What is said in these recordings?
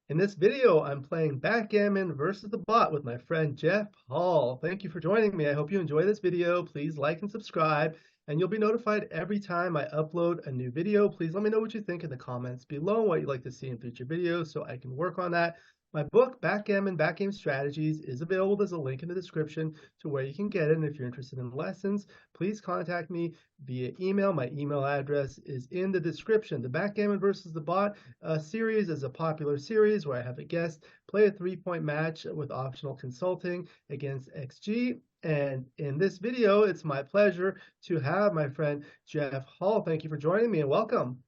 In this video, I'm playing Backgammon versus the Bot with my friend Geoff Hall. Thank you for joining me. I hope you enjoy this video. Please like and subscribe, and you'll be notified every time I upload a new video. Please let me know what you think in the comments below, what you'd like to see in future videos so I can work on that. My book, Backgammon Strategies, is available. There's a link in the description to where you can get it. And if you're interested in lessons, please contact me via email. My email address is in the description. The Backgammon versus the Bot series is a popular series where I have a guest play a 3-point match with optional consulting against XG. And in this video, it's my pleasure to have my friend Geoff Hall. Thank you for joining me and welcome.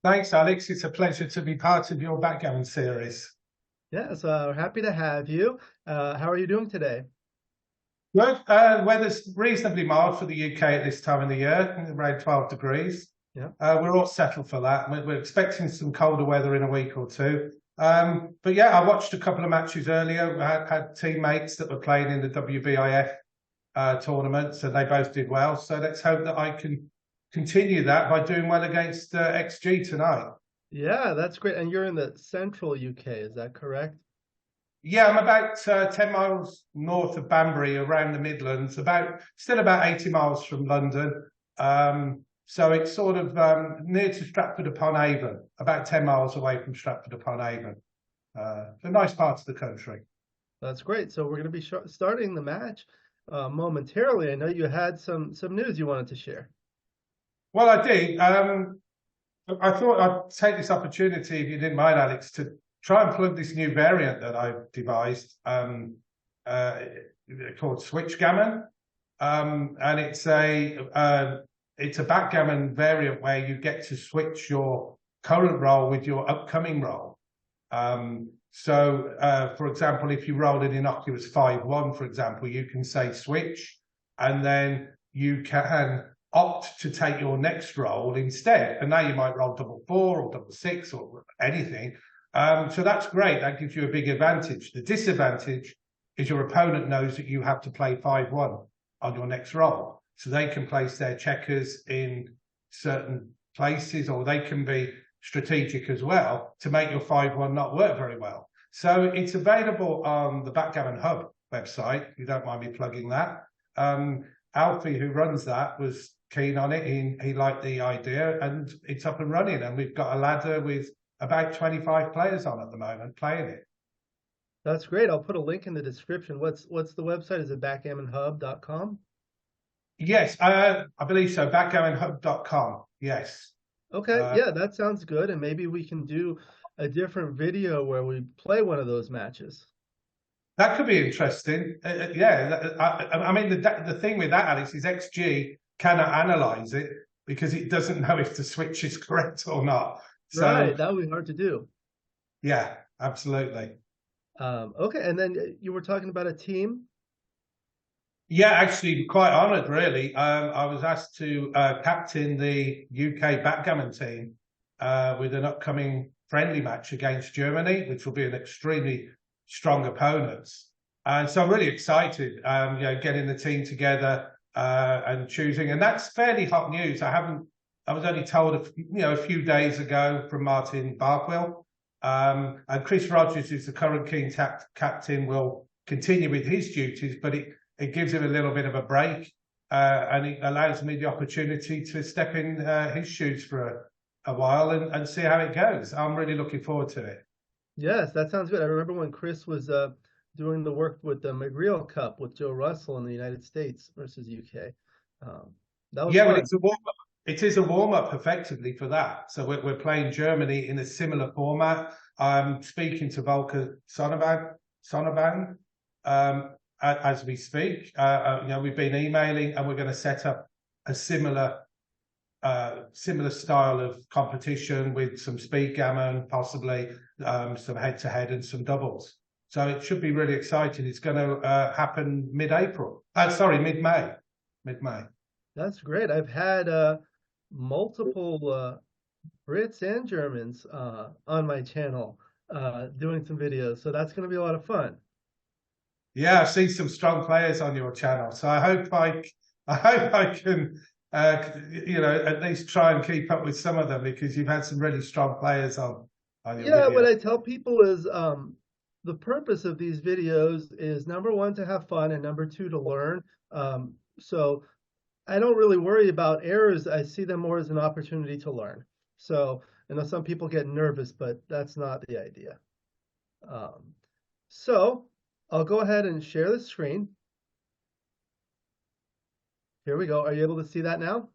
Thanks, Alex. It's a pleasure to be part of your Backgammon series. Yes, happy to have you. How are you doing today? Good. Weather's reasonably mild for the UK at this time of the year, around 12 degrees. Yeah. We're all settled for that. We're expecting some colder weather in a week or two. But yeah, I watched a couple of matches earlier. I had teammates that were playing in the WBIF tournaments, and they both did well. So let's hope that I can continue that by doing well against XG tonight. Yeah, that's great. And you're in the central UK, is that correct? Yeah, I'm about 10 miles north of Banbury, around the Midlands, still about 80 miles from London. So it's sort of near to Stratford-upon-Avon, about 10 miles away from Stratford-upon-Avon. A nice part of the country. That's great. So we're going to be starting the match momentarily. I know you had some news you wanted to share. Well, I did. I thought I'd take this opportunity, if you didn't mind, Alex, to try and plug this new variant that I've devised called Switch Gammon. And it's a backgammon variant where you get to switch your current role with your upcoming role. For example, if you roll an innocuous 5-1, for example, you can say switch, and then you can opt to take your next roll instead. And now you might roll 4-4 or 6 or anything. So that's great. That gives you a big advantage. The disadvantage is your opponent knows that you have to play 5-1 on your next roll. So they can place their checkers in certain places, or they can be strategic as well to make your 5-1 not work very well. So it's available on the Backgammon Hub website, if you don't mind me plugging that. Alfie, who runs that, was keen on it. He liked the idea, and it's up and running. And we've got a ladder with about 25 players on at the moment playing it. That's great. I'll put a link in the description. What's the website? Is it backgammonhub.com? Yes, I believe so. Backgammonhub.com. Yes. Okay. Yeah, that sounds good. And maybe we can do a different video where we play one of those matches. That could be interesting. Yeah. I mean, the thing with that, Alex, is XG cannot analyze it because it doesn't know if the switch is correct or not. So, right, that would be hard to do. Yeah, absolutely. Okay, and then you were talking about a team. Yeah, actually, quite honoured, really. I was asked to captain the UK backgammon team with an upcoming friendly match against Germany, which will be an extremely strong opponent. And so I'm really excited, getting the team together and choosing. And that's fairly hot news. I was only told a few days ago from Martin Barkwell. And Chris Rogers, who's the current King captain, will continue with his duties, but it gives him a little bit of a break, and it allows me the opportunity to step in his shoes for a while and see how it goes. I'm really looking forward to it. Yes, that sounds good. I remember when Chris was doing the work with the McGreal Cup with Joe Russell in the United States versus UK. That was fun. But it is a warm-up effectively for that. So we're playing Germany in a similar format. I'm speaking to Volker Sonnenbang as we speak. We've been emailing, and we're going to set up a similar style of competition with some speed gammon, possibly some head-to-head and some doubles. So it should be really exciting. It's going to happen mid-April. Mid-May. Mid-May. That's great. I've had multiple Brits and Germans on my channel doing some videos, so that's going to be a lot of fun. Yeah, I've seen some strong players on your channel, so I hope I can at least try and keep up with some of them, because you've had some really strong players on on your Yeah, what video? I tell people is the purpose of these videos is number one, to have fun, and number two, to learn. So I don't really worry about errors. I see them more as an opportunity to learn. So I know some people get nervous, but that's not the idea. So I'll go ahead and share the screen. Here we go. Are you able to see that now?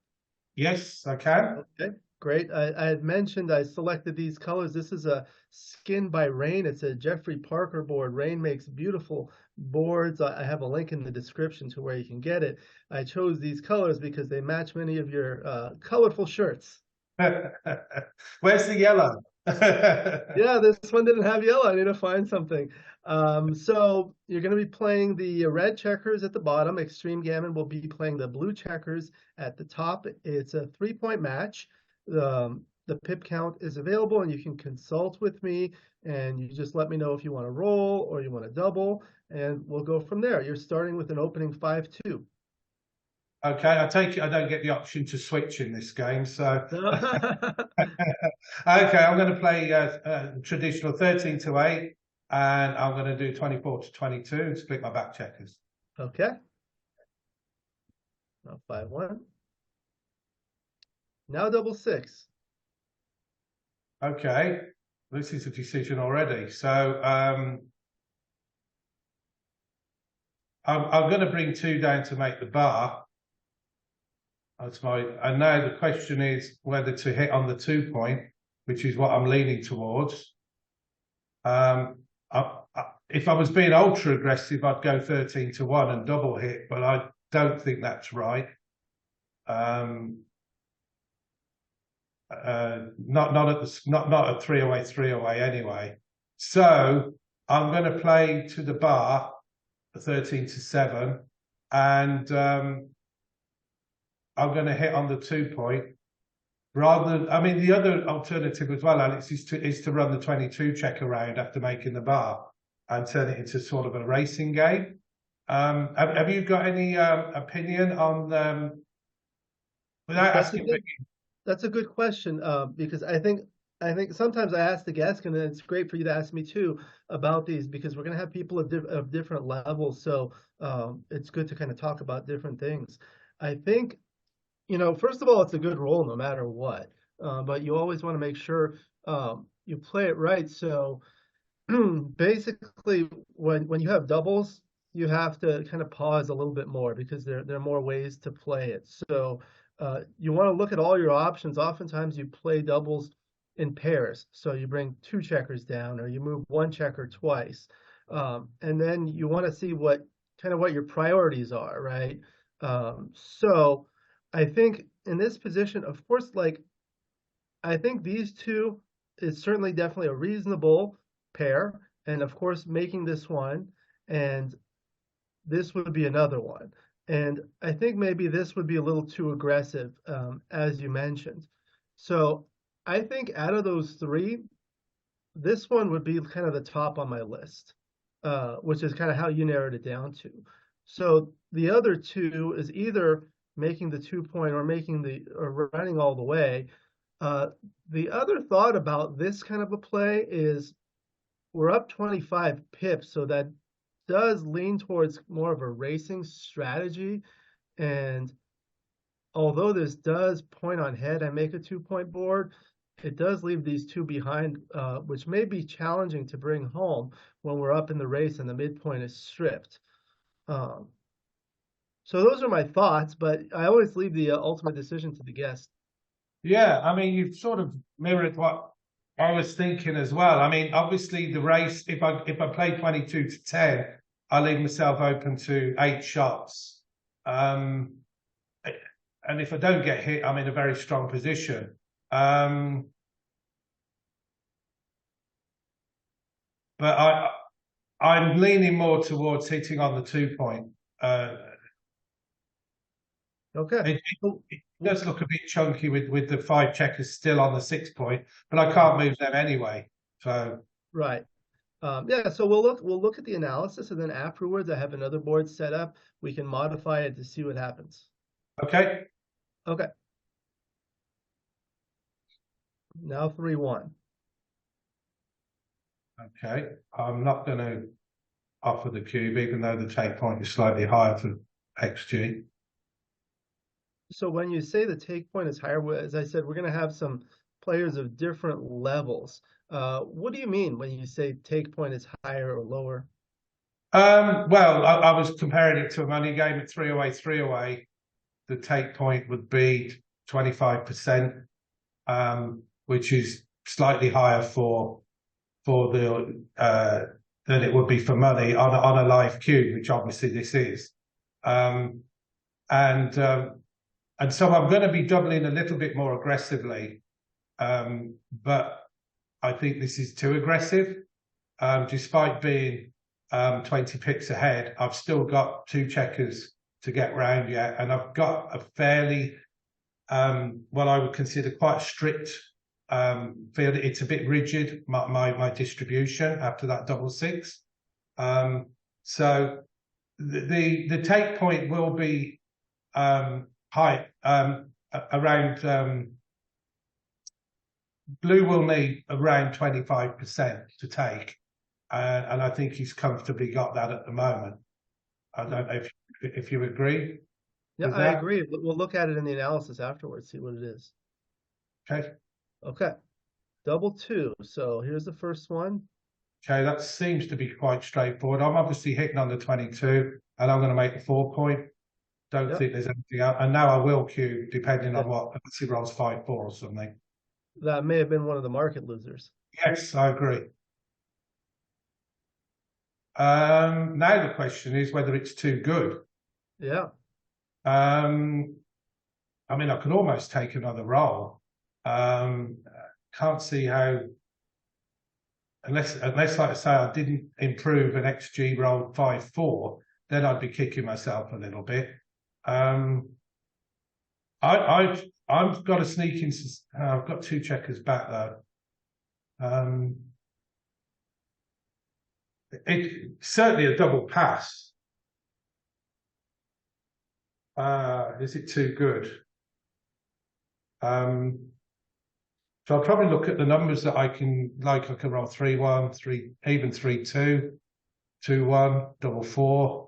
Yes, I can. Okay, great. I had mentioned I selected these colors. This is a Skin by Rain. It's a Jeffrey Parker board. Rain makes beautiful boards. I have a link in the description to where you can get it. I chose these colors because they match many of your colorful shirts. Where's the yellow? Yeah, this one didn't have yellow. I need to find something. So you're going to be playing the red checkers at the bottom. Extreme Gammon will be playing the blue checkers at the top. It's a 3-point match. The pip count is available, and you can consult with me, and you just let me know if you want to roll or you want to double, and we'll go from there. You're starting with an opening 5-2. Okay, I take it I don't get the option to switch in this game, so okay, I'm going to play traditional 13 to 8, and I'm going to do 24 to 22 and split my back checkers. Okay. Now 5-1. Now double 6. Okay, this is a decision already. So I'm going to bring 2 down to make the bar. That's and now the question is whether to hit on the 2-point, which is what I'm leaning towards. If I was being ultra aggressive, I'd go 13 to 1 and double hit, but I don't think that's right. Not at 3 away anyway. So I'm going to play to the bar 13 to 7, and I'm going to hit on the 2-point rather than. I mean, the other alternative as well, Alex, is to run the 22 check around after making the bar and turn it into sort of a racing game. Have you got any opinion on without asking? That's a good question, because I think sometimes I ask the guests, and it's great for you to ask me too about these, because we're going to have people of different levels. So it's good to kind of talk about different things. I think, first of all, it's a good roll no matter what, but you always want to make sure you play it right. So basically, when you have doubles, you have to kind of pause a little bit more, because there are more ways to play it. So you want to look at all your options. Oftentimes you play doubles in pairs. So you bring 2 checkers down, or you move 1 checker twice. And then you want to see what your priorities are, right? So I think in this position, of course, I think these 2 is certainly definitely a reasonable pair. And of course, making this one, and this would be another one. And I think maybe this would be a little too aggressive, as you mentioned. So I think out of those 3, this one would be kind of the top on my list, which is kind of how you narrowed it down to. So the other 2 is either making the 2-point or running all the way. The other thought about this kind of a play is we're up 25 pips, so that does lean towards more of a racing strategy. And although this does point on head and make a 2-point board, it does leave these 2 behind, which may be challenging to bring home when we're up in the race and the midpoint is stripped. So those are my thoughts, but I always leave the ultimate decision to the guest. Yeah, I mean, you've sort of mirrored what I was thinking as well. I mean, obviously the race, if I play 22 to 10, I leave myself open to 8 shots. And if I don't get hit, I'm in a very strong position. But I'm leaning more towards hitting on the 2-point. Okay. It does look a bit chunky with the 5 checkers still on the 6-point, but I can't move them anyway. So right. Yeah, so we'll look at the analysis, and then afterwards I have another board set up. We can modify it to see what happens. okay. Okay. Now 3-1. Okay, I'm not going to offer the cube, even though the take point is slightly higher for XG. So when you say the take point is higher, as I said, we're going to have some players of different levels. What do you mean when you say take point is higher or lower? Well, I was comparing it to a money game at 3 away, 3 away. The take point would be 25%, which is slightly higher for the than it would be for money on a live cube, which obviously this is. And so I'm going to be doubling a little bit more aggressively, but I think this is too aggressive. Despite being 20 pips ahead, I've still got 2 checkers to get round yet, and I've got a fairly what I would consider quite strict field. It's a bit rigid, my distribution after that double 6. So the take point will be high around. Blue will need around 25% to take, and I think he's comfortably got that at the moment. I don't know if you agree. Yeah, I agree. We'll look at it in the analysis afterwards, see what it is. Okay. Okay. Double 2. So here's the first one. Okay, that seems to be quite straightforward. I'm obviously hitting on the 22, and I'm going to make the 4 point. Don't think there's anything else. And now I will cube, depending on what, if he rolls 5-4 or something. That may have been one of the market losers. Yes, I agree. Now the question is whether it's too good. Yeah. I mean, I could almost take another roll. Can't see how, unless, like I say, I didn't improve an XG roll 5-4, then I'd be kicking myself a little bit. I've got a sneaking. I've got 2 checkers back though. It's certainly a double pass. Is it too good? So I'll probably look at the numbers that I can, like I can roll 3-1, 3, even 3-2, 2-1, double 4.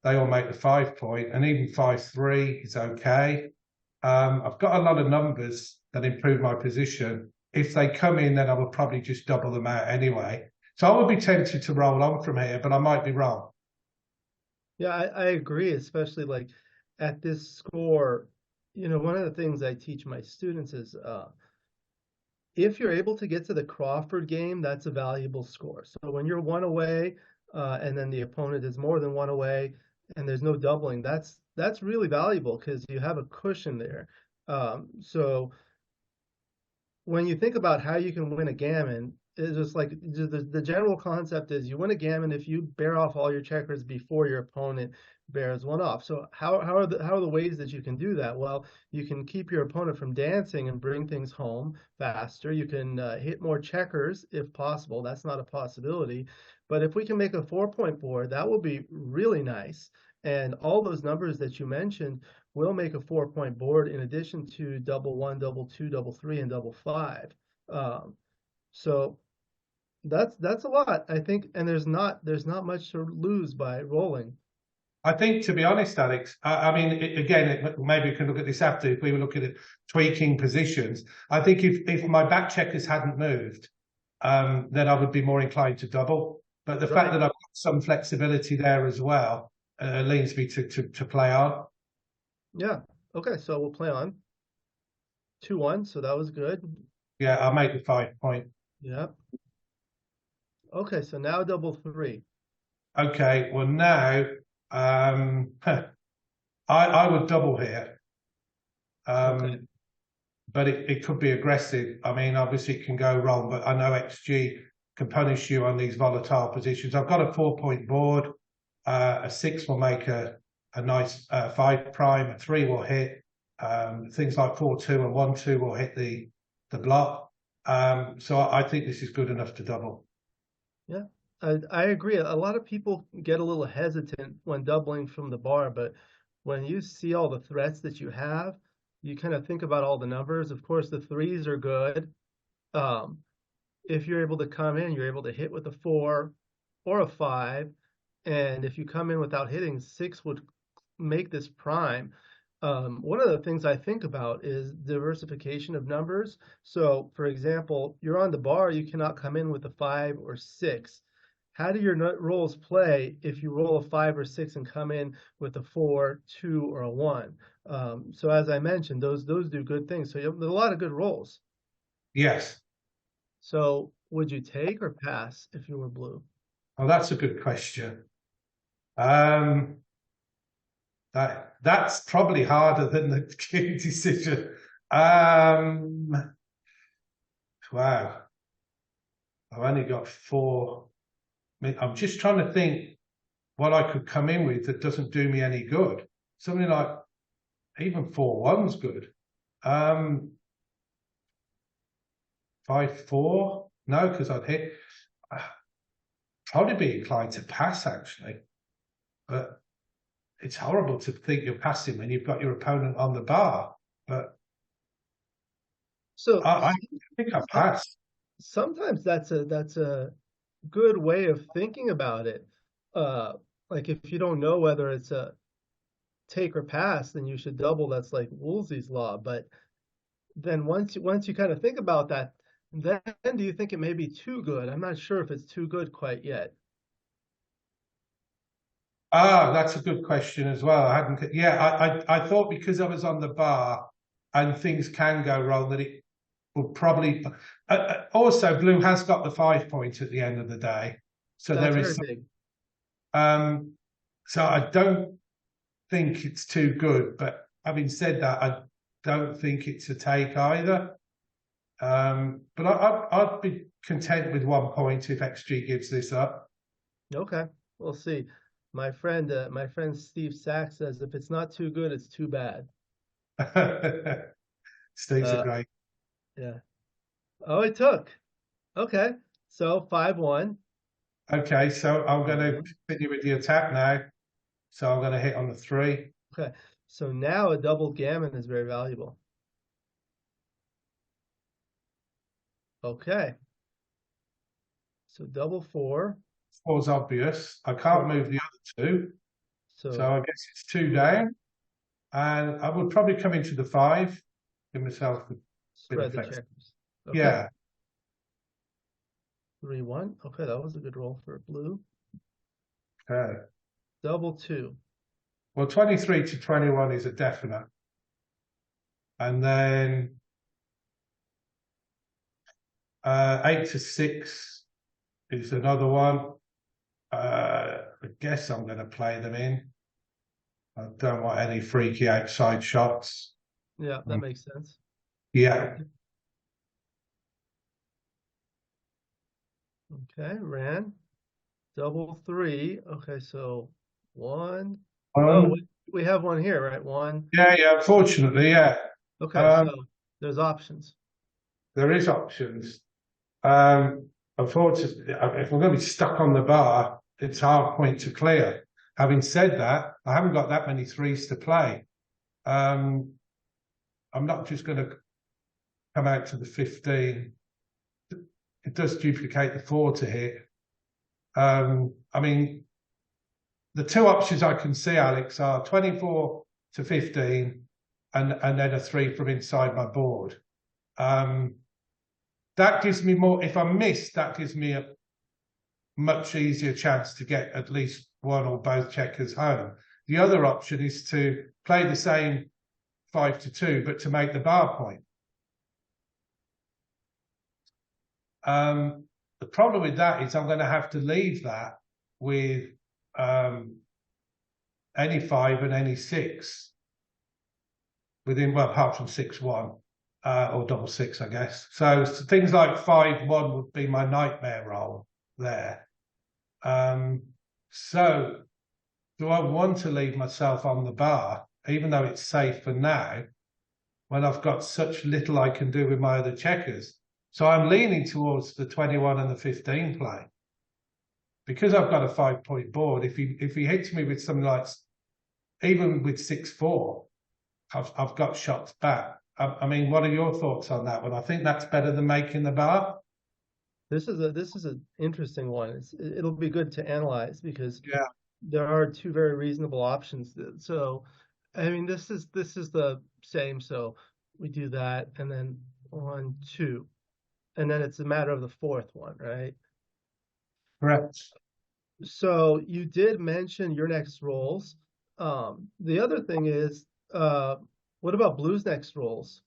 They all make the 5 point, and even 5-3 is okay. I've got a lot of numbers that improve my position. If they come in, then I will probably just double them out anyway. So I would be tempted to roll on from here, but I might be wrong. Yeah, I agree, especially like at this score. One of the things I teach my students is if you're able to get to the Crawford game, that's a valuable score. So when you're 1 away, and then the opponent is more than 1 away, and there's no doubling, that's really valuable because you have a cushion there. So when you think about how you can win a gammon, it's just like the general concept is you win a gammon if you bear off all your checkers before your opponent bears one off. So how are the ways that you can do that? Well, you can keep your opponent from dancing and bring things home faster. You can hit more checkers if possible. That's not a possibility. But if we can make a 4-point board, that will be really nice. And all those numbers that you mentioned will make a 4-point board in addition to double 1, double 2, double 3, and double 5. So that's a lot, I think, and there's not much to lose by rolling. I think, to be honest, Alex, I mean, again, maybe we can look at this after if we were looking at tweaking positions. I think if my back checkers hadn't moved, then I would be more inclined to double. But the fact that I've got some flexibility there as well leads me to play on. Yeah. Okay, so we'll play on 2-1. So that was good. Yeah, I'll make the 5 point. Yeah. Okay, so now double 3. Okay, well now I would double here. Okay. But it could be aggressive. I mean, obviously it can go wrong, but I know XG can punish you on these volatile positions. I've got a 4-point board. A 6 will make a nice 5 prime. A 3 will hit. Things like 4-2 and 1-2 will hit the block. So I think this is good enough to double. Yeah, I agree. A lot of people get a little hesitant when doubling from the bar, but when you see all the threats that you have, you kind of think about all the numbers. Of course, the 3s are good. if you're able to come in, you're able to hit with a 4 or a 5. And if you come in without hitting, 6 would make this prime. One of the things I think about is diversification of numbers. So, for example, you're on the bar, you cannot come in with a 5 or 6. How do your rolls play if you roll a 5 or 6 and come in with a 4, 2, or a 1? So as I mentioned, those do good things. So there's a lot of good rolls. Yes. So would you take or pass if you were blue? Well, that's a good question. That's probably harder than the key decision. Wow. I've only got 4. I mean, I'm just trying to think what I could come in with that doesn't do me any good. Something like even 4-1's good. 5-4? No, because I'd hit. Probably be inclined to pass, actually. But it's horrible to think you're passing when you've got your opponent on the bar. But so I think I pass. Sometimes that's a good way of thinking about it. Like if you don't know whether it's a take or pass, then you should double. That's like Woolsey's law. But then once you kind of think about that, then do you think it may be too good? I'm not sure if it's too good quite yet. That's a good question as well. I hadn't. Yeah, I thought because I was on the bar and things can go wrong that it would probably. Also, blue has got the 5 point at the end of the day, so That's there is. very big. So I don't think it's too good. But having said that, I don't think it's a take either. But I'd be content with 1 point if XG gives this up. Okay, we'll see. My friend Steve Sachs says if it's not too good, it's too bad. Steve's a great. Yeah. Oh, it took. Okay, so 5-1. Okay, so I'm going to continue with the attack now. So I'm going to hit on the 3. Okay, so now a double gammon is very valuable. Okay. So double 4. 4's obvious. I can't move the other 2. So I guess it's 2 down. And I would probably come into the 5. Give myself a bit of flex. Okay. Yeah. 3-1. Okay, that was a good roll for blue. Okay. Double 2. Well, 23 to 21 is a definite. And then 8 to 6 is another one. I guess I'm going to play them in. I don't want any freaky outside shots. Yeah, that makes sense. Yeah. Okay, ran. Double 3. Okay, so 1. Oh, we have one here, right? 1. Yeah, unfortunately, yeah. Okay, so there's options. There is options. Unfortunately, if we're going to be stuck on the bar, it's half point to clear. Having said that, I haven't got that many 3s to play. I'm not just going to come out to the 15. It does duplicate the 4 to hit. I mean, the 2 options I can see, Alex, are 24 to 15 and then a 3 from inside my board. That gives me more. If I miss, that gives me a much easier chance to get at least one or both checkers home. The other option is to play the same 5 to 2, but to make the bar point. The problem with that is I'm going to have to leave that with any 5 and any 6 within, well, apart from 6-1 or double 6, I guess. So things like 5-1 would be my nightmare roll there. So do I want to leave myself on the bar, even though it's safe for now, when I've got such little I can do with my other checkers? So I'm leaning towards the 21 and the 15 play. Because I've got a 5-point board, if he hits me with something like, even with 6-4, I've got shots back. I mean, what are your thoughts on that one? I think that's better than making the bar. This is an interesting one. It'll be good to analyze because Yeah. there are two very reasonable options. So, I mean, this is the same. So we do that, and then 1, 2, and then it's a matter of the fourth one, right? Correct. So you did mention your next rolls. The other thing is, what about blue's next rolls?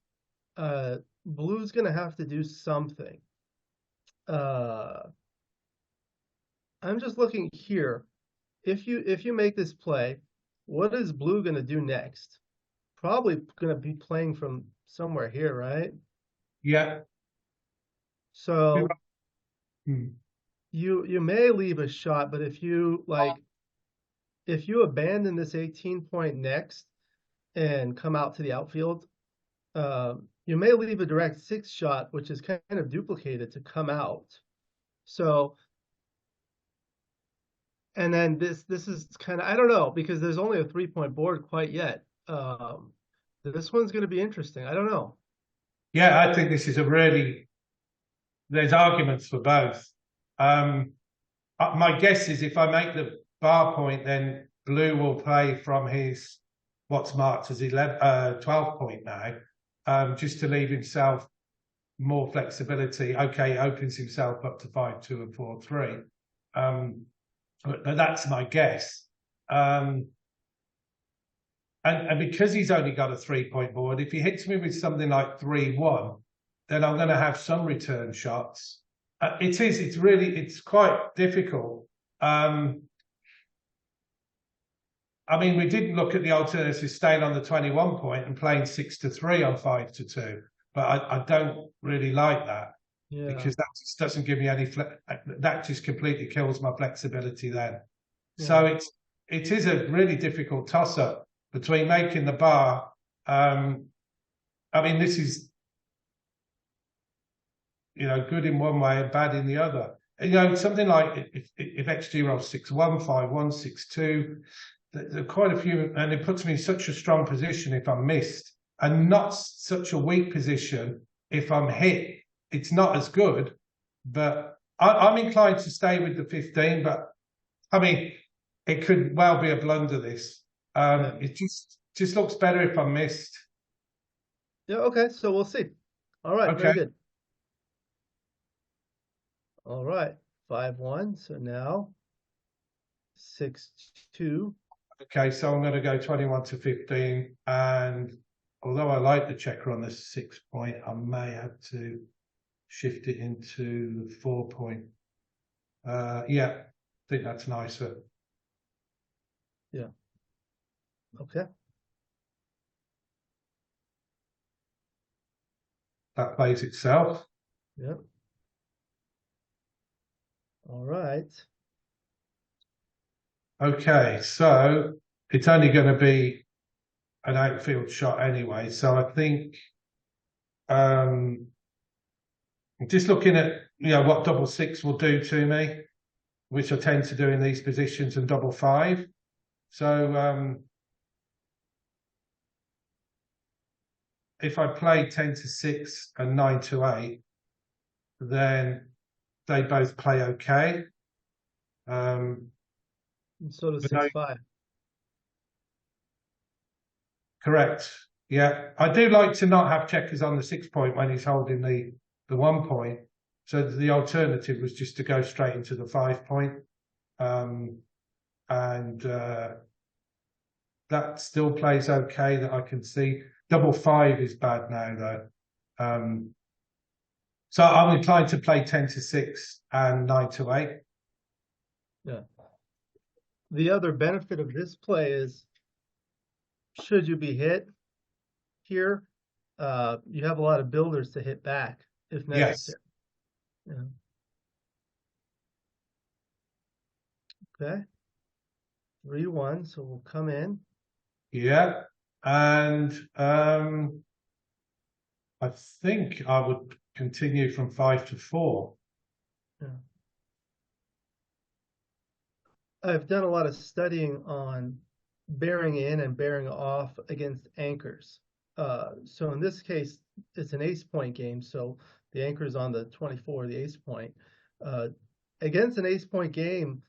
Blue's gonna have to do something. Uh, I'm just looking here. If you make this play, what is blue gonna do next? Probably gonna be playing from somewhere here, right? Yeah. So Hmm. you may leave a shot, but if you abandon this 18 point next and come out to the outfield, you may leave a direct 6 shot, which is kind of duplicated to come out. So, and then this is kind of, I don't know, because there's only a 3-point board quite yet. This one's going to be interesting. I don't know. Yeah, I think this is there's arguments for both. My guess is if I make the bar point, then blue will play from his what's marked as 12 point now, just to leave himself more flexibility. Okay, opens himself up to 5-2 and 4-3. But that's my guess. And because he's only got a 3-point board, if he hits me with something like 3-1, then I'm going to have some return shots. It's quite difficult. I mean, we didn't look at the alternative staying on the 21 point and playing 6-3 on 5-2, but I don't really like that. Yeah. Because that just doesn't give me that just completely kills my flexibility then. Yeah. So it is a really difficult toss up between making the bar. I mean, this is, good in one way and bad in the other. Something like if XG rolls 6-1, 5-1, 6-2, there are quite a few, and it puts me in such a strong position if I'm missed, and not such a weak position if I'm hit. It's not as good, but I'm inclined to stay with the 15. But I mean, it could well be a blunder. This it just looks better if I'm missed. Yeah. Okay. So we'll see. All right. Okay. Very good. All right. 5-1. So now 6-2. Okay. So I'm going to go 21-15, and although I like the checker on the 6 point, I may have to shift it into the 4 point. Yeah, I think that's nicer. Yeah. Okay. That plays itself. Yeah. All right. Okay, so it's only going to be an outfield shot anyway. So I think just looking at what double 6 will do to me, which I tend to do in these positions, and double 5. So if I play 10-6 and 9-8, then they both play okay. And so does 6-5. Correct. Yeah, I do like to not have checkers on the 6 point when he's holding the 1 point. So the alternative was just to go straight into the 5 point, and that still plays okay. That I can see. Double 5 is bad now though. So I'm inclined to play 10-6 and 9-8. Yeah. The other benefit of this play is, should you be hit here, you have a lot of builders to hit back if necessary. Yes. Yeah. Okay. 3-1, so we'll come in. Yeah, and I think I would continue from 5-4. Yeah. I've done a lot of studying on bearing in and bearing off against anchors. So in this case, it's an ace point game. So The anchor is on the 24, the ace point. Against an ace point game,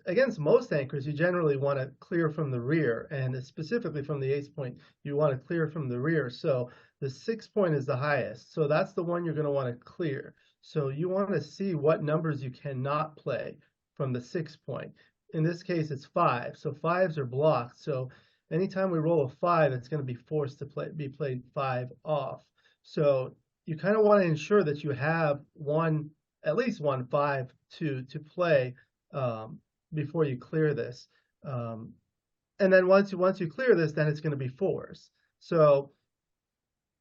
against most anchors, you generally want to clear from the rear, and specifically from the ace point, you want to clear from the rear. So the 6 point is the highest. So that's the one you're going to want to clear. So you want to see what numbers you cannot play from the 6 point. In this case, it's 5. So 5s are blocked. So anytime we roll a 5, it's going to be forced to be played 5 off. So you kind of want to ensure that you have at least one 5 to play before you clear this. And then once you clear this, then it's going to be 4s. So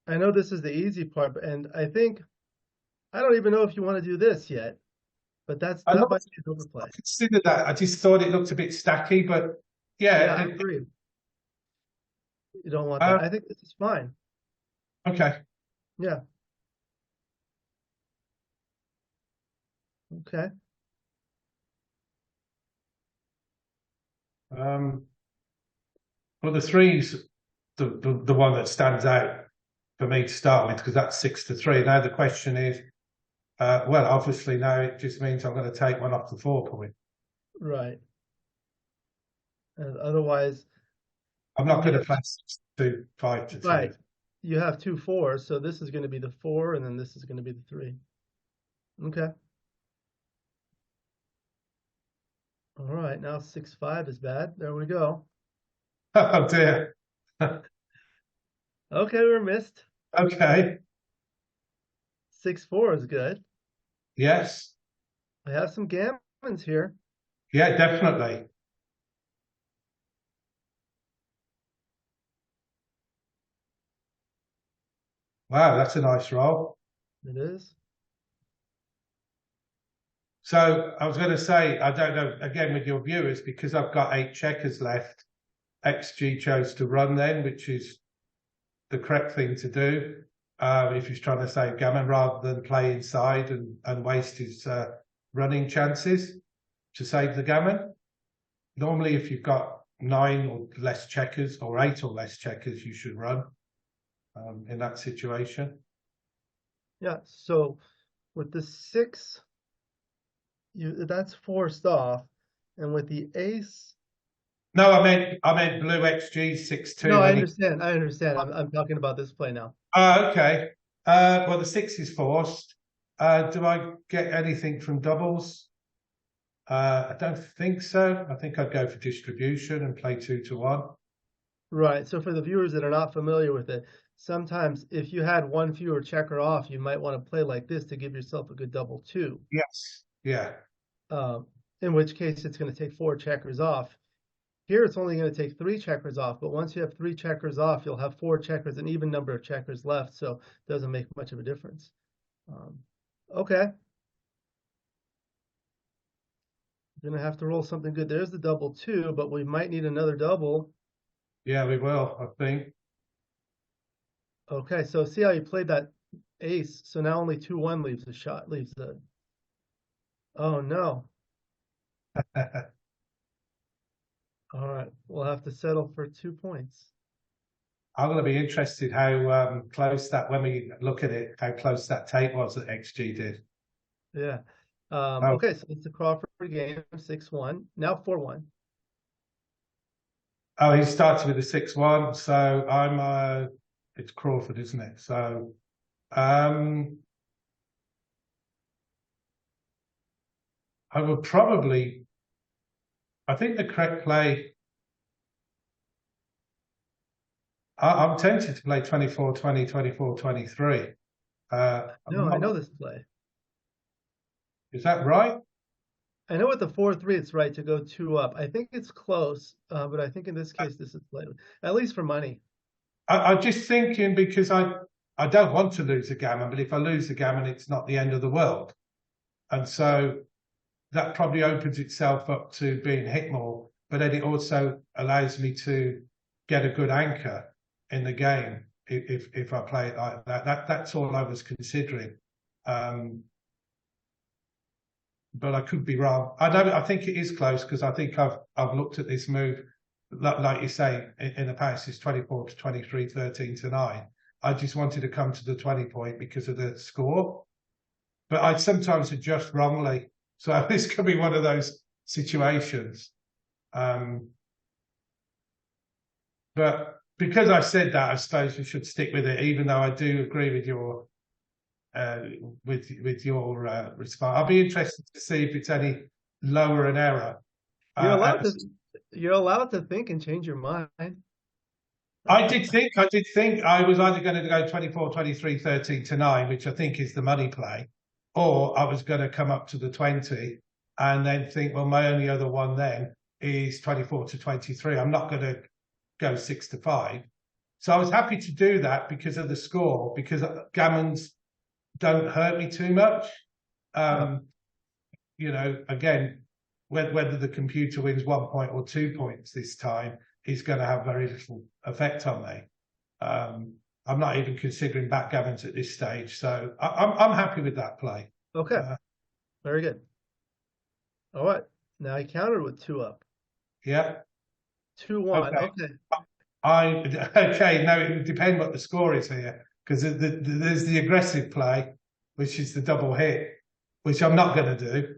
I know this is the easy part, and I don't even know if you want to do this yet, but that might be an overplay. I considered that. I just thought it looked a bit stacky, but yeah. I agree. You don't want that. I think this is fine. Okay. Yeah. Okay. Well, the 3's the one that stands out for me to start with, because that's 6-3. Now the question is, well, obviously now it just means I'm going to take one off the 4 point. Right. And otherwise, I'm not going to play 6-2, 5-3. Right. You have 2 4s, so this is going to be the 4, and then this is going to be the 3. Okay. All right, now 6-5 is bad. There we go. Oh dear. Okay, we're missed. Okay. 6-4 is good. Yes. I have some gammons here. Yeah, definitely. Wow, that's a nice roll. It is. So I was going to say, I don't know, again, with your viewers, because I've got 8 checkers left, XG chose to run then, which is the correct thing to do if he's trying to save gammon, rather than play inside and waste his running chances to save the gammon. Normally, if you've got 9 or less checkers, or 8 or less checkers, you should run in that situation. Yeah, so with the 6, that's forced off, and with the ace. No, I meant blue XG 6-2. No, I understand. I'm talking about this play now. Okay. Well, the 6 is forced. Do I get anything from doubles? I don't think so. I think I'd go for distribution and play 2-1. Right. So for the viewers that are not familiar with it, sometimes if you had one fewer checker off, you might want to play like this to give yourself a good double 2. Yes. Yeah. In which case it's going to take 4 checkers off. Here it's only going to take 3 checkers off, but once you have 3 checkers off, you'll have 4 checkers, an even number of checkers left, so it doesn't make much of a difference. Okay. You're going to have to roll something good. There's the double 2, but we might need another double. Yeah, we will, I think. Okay, so see how you played that ace. So now only 2-1 leaves the shot, oh no. All right, we'll have to settle for 2 points. I'm going to be interested how close that, when we look at it, how close that tape was that XG did. Yeah. Okay, so it's a Crawford game, 6-1, now 4-1. Oh, he started with a 6-1, so I'm it's Crawford, isn't it? So I would probably, I think the correct play, I'm tempted to play 24-20, 24-23. No, I know this play. Is that right? I know with the 4-3, it's right to go 2 up. I think it's close, but I think in this case, this is played, at least for money. I'm just thinking, because I don't want to lose a gammon, but if I lose a gammon, it's not the end of the world. And so that probably opens itself up to being hit more, but then it also allows me to get a good anchor in the game if I play it like that. That's all I was considering. But I could be wrong. I think it is close, because I think I've looked at this move, like you say, in the past, it's 24-23, 13-9. I just wanted to come to the 20 point because of the score. But I sometimes adjust wrongly. So this could be one of those situations. But because I said that, I suppose we should stick with it, even though I do agree with your response. I'll be interested to see if it's any lower an error. You're allowed to think and change your mind. I did think I was either going to go 24, 23, 13 to 9, which I think is the money play, or I was going to come up to the 20 and then think, well, my only other one then is 24 to 23. I'm not going to go 6 to 5. So I was happy to do that because of the score, because gammons don't hurt me too much. You know, again, whether the computer wins 1 point or 2 points this time is going to have very little effect on me. I'm not even considering backgammons at this stage, so I'm happy with that play. Okay, very good. All right, now I countered with 2 up. Yeah. 2-1. Okay. Okay. Now it would depend what the score is here, because there's the aggressive play, which is the double hit, which I'm not going to do.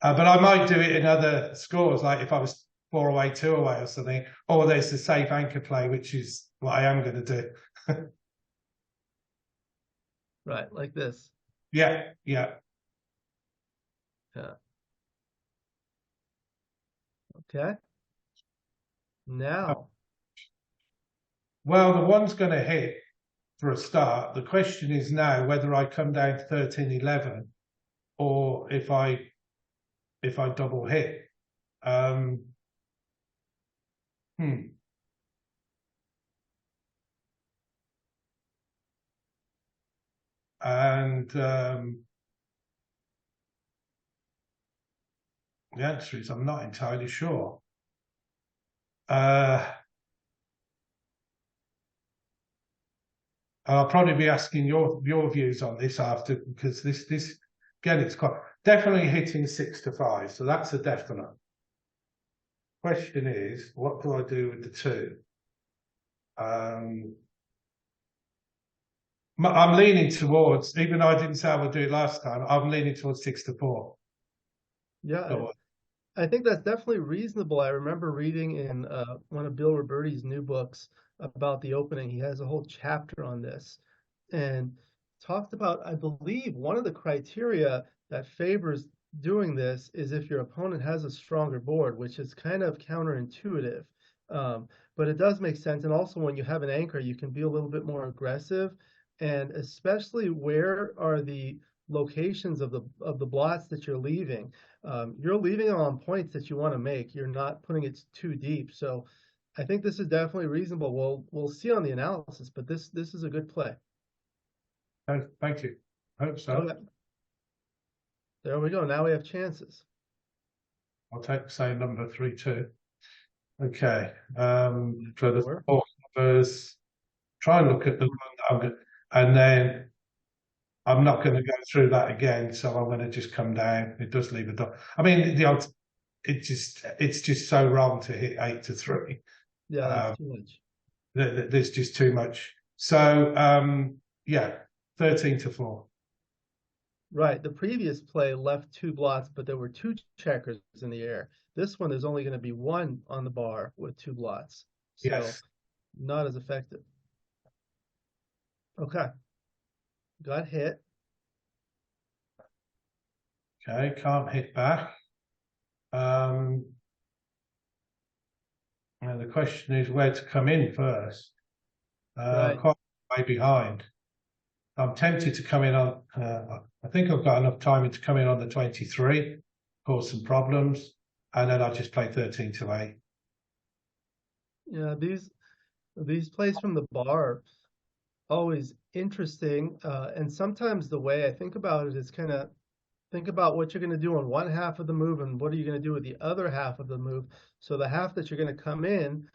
But I might do it in other scores, like if I was 4 away, 2 away or something. Or there's the safe anchor play, which is what I am going to do. Right, like this. Yeah. Okay. Now. Well, the one's going to hit for a start. The question is now whether I come down to 13-11 or if I double hit. And the answer is I'm not entirely sure. I'll probably be asking your views on this after, because this again, it's quite definitely hitting 6 to 5, so that's a definite. Question is, what do I do with the 2? I'm leaning towards, even though I didn't say I would do it last time, I'm leaning towards 6 to 4. Yeah, I think that's definitely reasonable. I remember reading in one of Bill Roberti's new books about the opening. He has a whole chapter on this and talked about, I believe, one of the criteria that favors doing this is if your opponent has a stronger board, which is kind of counterintuitive. But it does make sense. And also when you have an anchor, you can be a little bit more aggressive. And especially where are the locations of the blots that you're leaving. You're leaving them on points that you want to make. You're not putting it too deep. So I think this is definitely reasonable. We'll see on the analysis, but this is a good play. Thank you. I hope so. Okay. There we go. Now we have chances. I'll take the same number 3-2. Okay. For the 4 numbers, try and look at the one that I'm good, and then I'm not going to go through that again, so I'm going to just come down. It does leave a dot. I mean, it's just so wrong to hit 8 to 3. Yeah, that's too much. There's just too much. So yeah, 13 to 4. Right. The previous play left 2 blots, but there were 2 checkers in the air. This one, there's only going to be 1 on the bar with 2 blots. So yes. Not as effective. Okay. Got hit. Okay, can't hit back. And the question is where to come in first. Right. Quite way behind. I'm tempted to come in on, I think I've got enough time to come in on the 23, cause some problems, and then I'll just play 13 to 8. Yeah, these plays from the bar are always interesting. And sometimes the way I think about it is kind of think about what you're going to do on one half of the move and what are you going to do with the other half of the move. So the half that you're going to come in,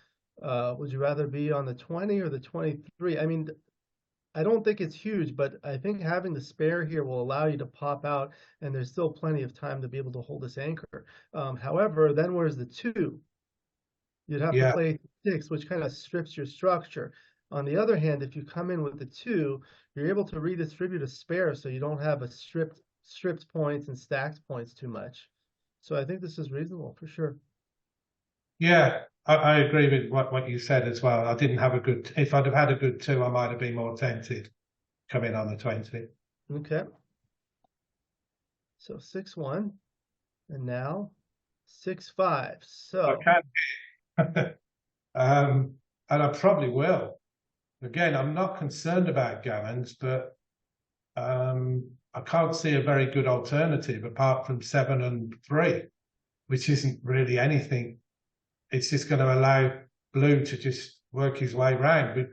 would you rather be on the 20 or the 23? I mean, I don't think it's huge, but I think having the spare here will allow you to pop out, and there's still plenty of time to be able to hold this anchor. However, then where's the 2? You'd have to play 6, which kind of strips your structure. On the other hand, if you come in with the 2, you're able to redistribute a spare so you don't have a stripped points and stacked points too much. So I think this is reasonable for sure. Yeah, I agree with what you said as well. I didn't have a good, if I'd have had a good 2, I might have been more tempted coming on the 20. Okay. So 6-1, and now 6-5. So I can. And I probably will. Again, I'm not concerned about gammons, but I can't see a very good alternative apart from 7 and 3, which isn't really anything. It's just going to allow blue to just work his way around. But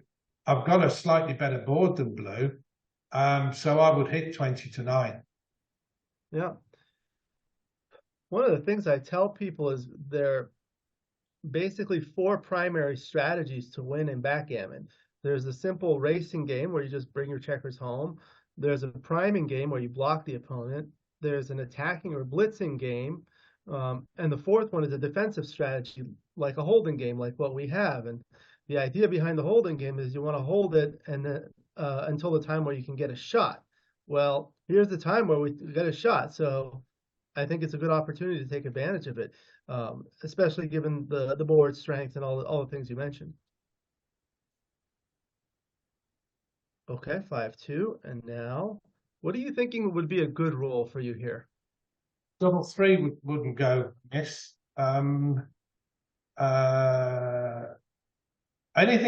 I've got a slightly better board than blue, so I would hit 20 to 9. yeah. One of the things I tell people is there are basically 4 primary strategies to win in backgammon. There's a simple racing game where you just bring your checkers home. There's a priming game where you block the opponent. There's an attacking or blitzing game. And the 4th one is a defensive strategy, like a holding game, like what we have. And the idea behind the holding game is you want to hold it and until the time where you can get a shot. Well, here's the time where we get a shot. So I think it's a good opportunity to take advantage of it, especially given the board strength and all the things you mentioned. Okay, 5-2, and now, what are you thinking would be a good roll for you here? Double 3 wouldn't go miss. Anything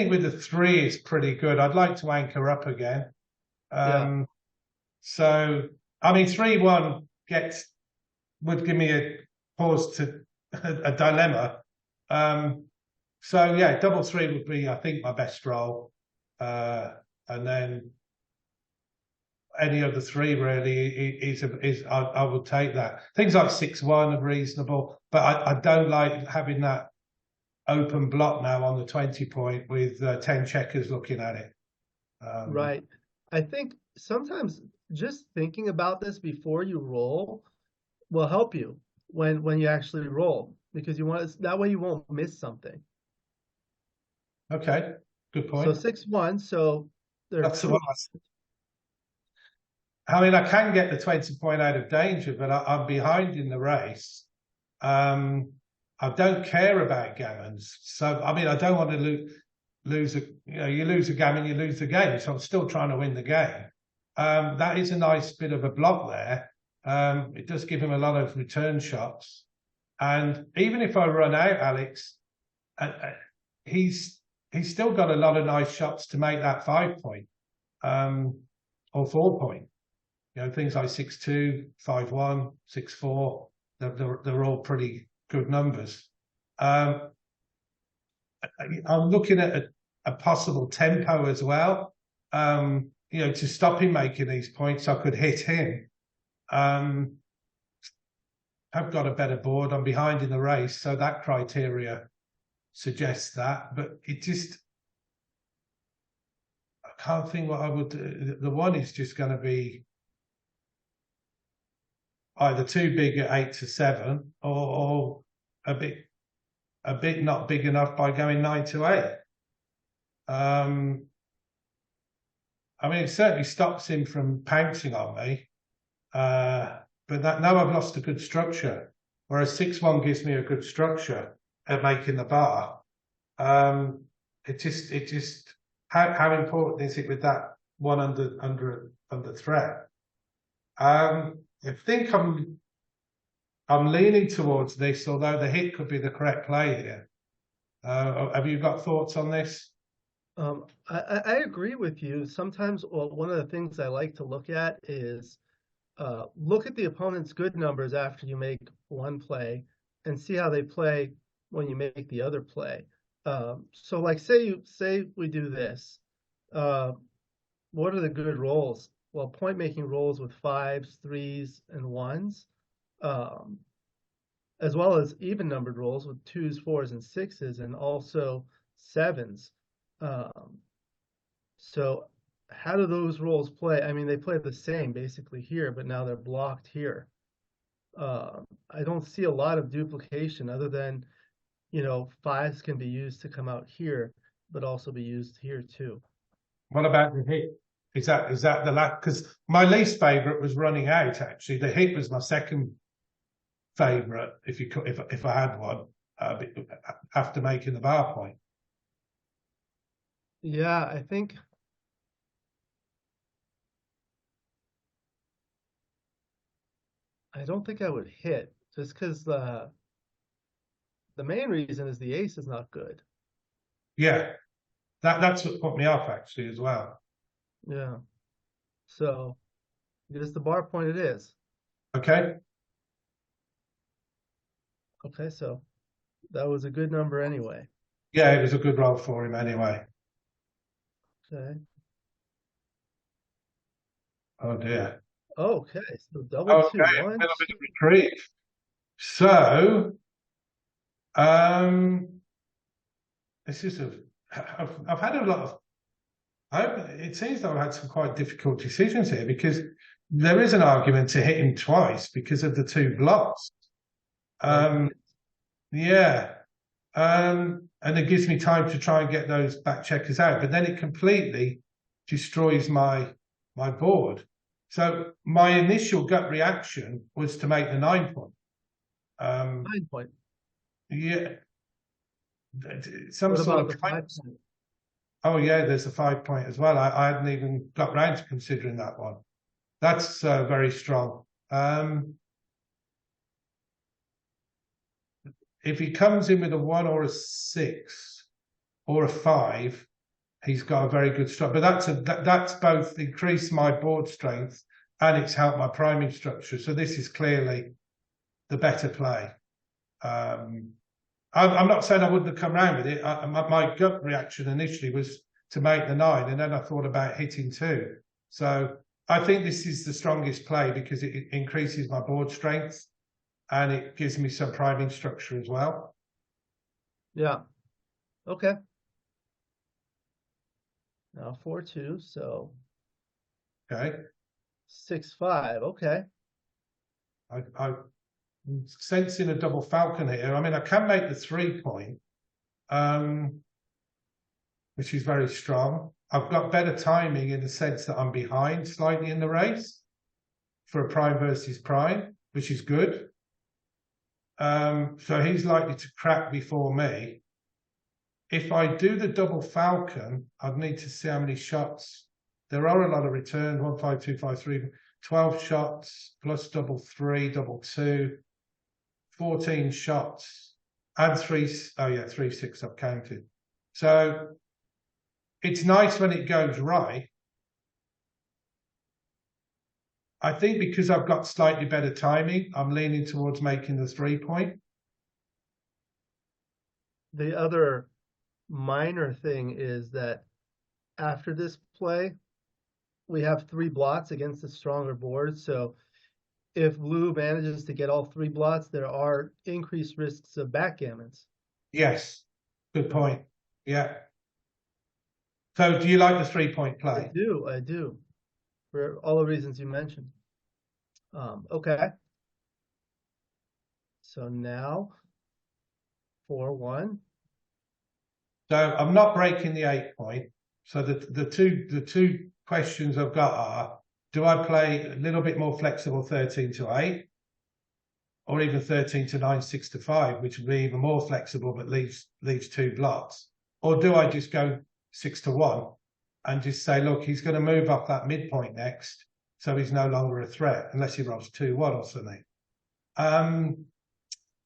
with the 3 is pretty good. I'd like to anchor up again. Yeah. So, I mean, 3-1 would give me a pause to a dilemma. So yeah, double 3 would be, I think, my best roll. And then any of the 3 really is I would take that. Things like 6-1 are reasonable, but I don't like having that open block now on the 20 point with 10 checkers looking at it. Right. I think sometimes just thinking about this before you roll will help you when you actually roll, because that way you won't miss something. Okay, good point. So 6-1, so that's the one. I mean, I can get the 20 point out of danger, but I'm behind in the race. I don't care about gammons. So, I mean, I don't want to lose you lose a gammon, you lose the game. So I'm still trying to win the game. That is a nice bit of a block there. It does give him a lot of return shots. And even if I run out, Alex, he's still got a lot of nice shots to make that 5 point or 4 point. You know, things like 6-2, 5-1, 6-4, they're all pretty good numbers. I'm looking at a possible tempo as well. You know, to stop him making these points, I could hit him. I've got a better board. I'm behind in the race, so that criteria suggests that. But it just, I can't think what I would do. The one is just going to be either too big at 8-7 or a bit not big enough by going 9-8. I mean, it certainly stops him from pouncing on me. But now I've lost a good structure, whereas 6-1 gives me a good structure at making the bar. It just how important is it with that one under threat? I think I'm leaning towards this, although the hit could be the correct play here. Have you got thoughts on this? I agree with you. Sometimes one of the things I like to look at is look at the opponent's good numbers after you make one play and see how they play when you make the other play. So like say we do this. What are the good rolls? Well, point making rolls with 5s, 3s, and 1s, as well as even numbered rolls with 2s, 4s, and 6s, and also 7s. So how do those rolls play? I mean, they play the same basically here, but now they're blocked here. I don't see a lot of duplication other than, you know, 5s can be used to come out here. but also be used here too. What about the hit? Is that the last? Because my least favorite was running out. Actually, the hit was my second favorite. If I had one after making the bar point. Yeah, I think I don't think I would hit just because the main reason is the ace is not good. Yeah, that's what put me off actually as well. Yeah. So it is the bar point it is. Okay. Okay, so that was a good number anyway. Yeah, it was a good roll for him anyway. Okay. Oh dear. Okay, so double Okay, two. a One, little bit two. of reprieve. So, this is I've had a lot of. It seems that I've had some quite difficult decisions here because there is an argument to hit him twice because of the two blocks. Yeah. And it gives me time to try and get those back checkers out, but then it completely destroys my board. So my initial gut reaction was to make the 9 point. 9 point. Yeah. What about the 5 point? Oh yeah, there's a 5 point as well. I hadn't even got round to considering that one. That's very strong. If he comes in with a 1 or a 6 or a 5, he's got a very good strike. But that's both increased my board strength and it's helped my priming structure. So this is clearly the better play. I'm not saying I wouldn't have come around with it. My gut reaction initially was to make the 9, and then I thought about hitting 2. So I think this is the strongest play because it increases my board strength and it gives me some priming structure as well. Yeah. Okay. Now 4-2, so Okay. 6-5. Okay. I'm sensing a double falcon here. I mean, I can make the 3 point, which is very strong. I've got better timing in the sense that I'm behind slightly in the race for a prime versus prime, which is good. So he's likely to crack before me. If I do the double falcon, I'd need to see how many shots. There are a lot of returns, 1, 5, 2, 5, 3, 12 shots plus double 3, double 2, 14 shots and 3. Oh yeah, 3, 6 I've counted. So it's nice when it goes right. I think because I've got slightly better timing, I'm leaning towards making the 3 point. The other minor thing is that after this play, we have 3 blots against the stronger board. So if blue manages to get all 3 blots, there are increased risks of backgammons. Yes, good point. Yeah. So do you like the 3 point play? I do, for all the reasons you mentioned. Okay. So now 4-1. So I'm not breaking the 8 point. So the two questions I've got are: do I play a little bit more flexible 13 to 8, or even 13 to 9, 6 to 5, which would be even more flexible but leaves 2 blots? Or do I just go 6 to 1 and just say, look, he's going to move up that midpoint next, so he's no longer a threat unless he rolls 2-1 or something.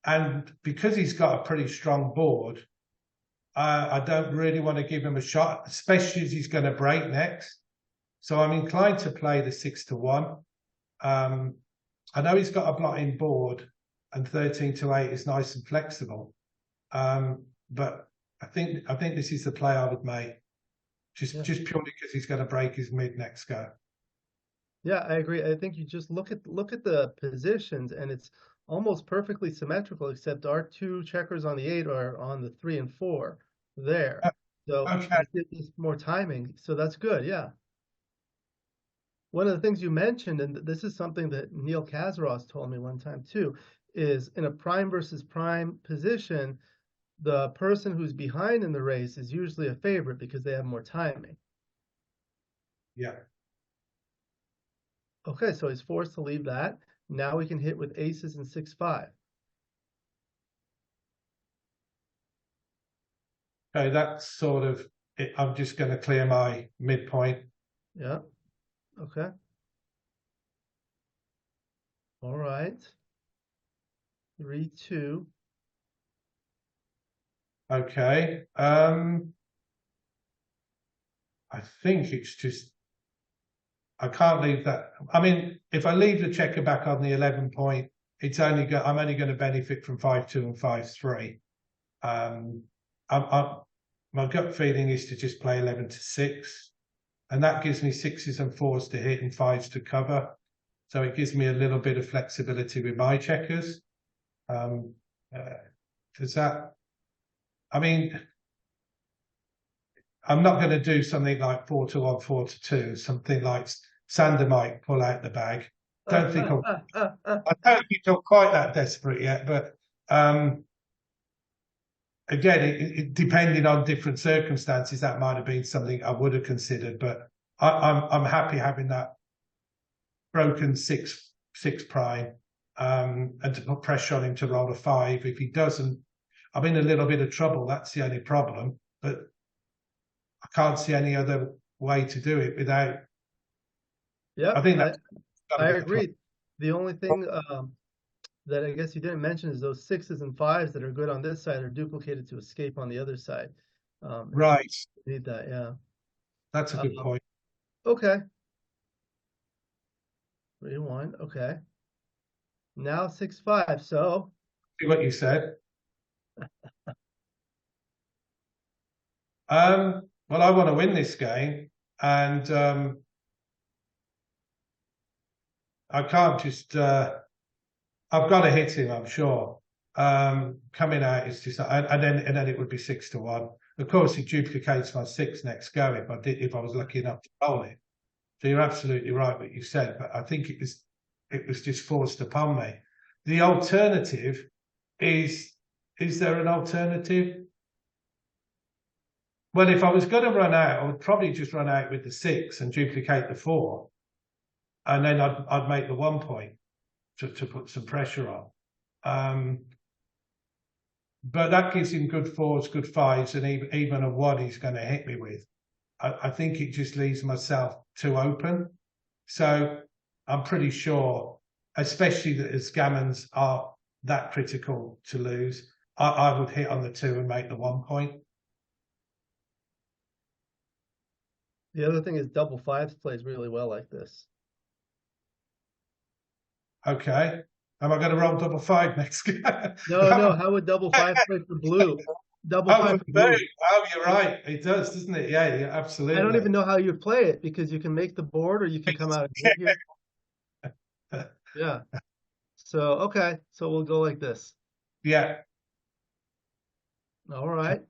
And because he's got a pretty strong board, I don't really want to give him a shot, especially as he's going to break next. So I'm inclined to play the 6 to 1. I know he's got a blotting board, and 13 to 8 is nice and flexible. But I think this is the play I would make, just purely because he's going to break his mid next go. Yeah, I agree. I think you just look at the positions, and it's almost perfectly symmetrical, except our 2 checkers on the 8 are on the 3 and 4 there. So Okay. it gives more timing. So that's good. Yeah. One of the things you mentioned, and this is something that Neil Kazaros told me one time too, is in a prime versus prime position, the person who's behind in the race is usually a favorite because they have more timing. Yeah. Okay, so he's forced to leave that. Now we can hit with aces and 6-5. Okay, that's sort of it. I'm just going to clear my midpoint. Yeah. Okay. All right. 3-2. Okay. I think it's just I can't leave that. I mean, if I leave the checker back on the 11 point, I'm only going to benefit from 5-2 and 5-3. My gut feeling is to just play 11-6, and that gives me 6s and 4s to hit and 5s to cover. So it gives me a little bit of flexibility with my checkers. Does that? I mean, I'm not going to do something like 4-1, 4-2, something like Sander might pull out the bag. I don't think I'm quite that desperate yet, but again, depending on different circumstances, that might have been something I would have considered. But I'm happy having that broken 6 prime, and to put pressure on him to roll a 5. If he doesn't, I'm in a little bit of trouble. That's the only problem. But I can't see any other way to do it without. Yeah, I think that's I agree. The only thing that I guess you didn't mention is those 6s and 5s that are good on this side are duplicated to escape on the other side. Right. Need that, yeah. That's a good point. Okay. 3-1. Okay. Now 6-5. So See what you said. Well, I want to win this game, and I can't just. I've got to hit him, I'm sure. Coming out is just, and then it would be 6-1. Of course, it duplicates my 6 next go if I was lucky enough to roll it. So you're absolutely right what you said, but I think it was just forced upon me. The alternative is there an alternative? Well, if I was going to run out, I would probably just run out with the 6 and duplicate the 4, and then I'd make the 1 point to put some pressure on. But that gives him good 4s, good 5s, and even a 1 he's going to hit me with. I think it just leaves myself too open. So I'm pretty sure, especially that as gammons are that critical to lose, I would hit on the 2 and make the 1 point. the other thing is double 5s plays really well like this. Okay. Am I going to roll double 5 next game? No. How would double 5 play for blue? Double 5 for blue. Oh, you're right. It does, doesn't it? Yeah, absolutely. I don't even know how you play it because you can make the board or you can come out of here. Yeah. So, okay. So we'll go like this. Yeah. All right.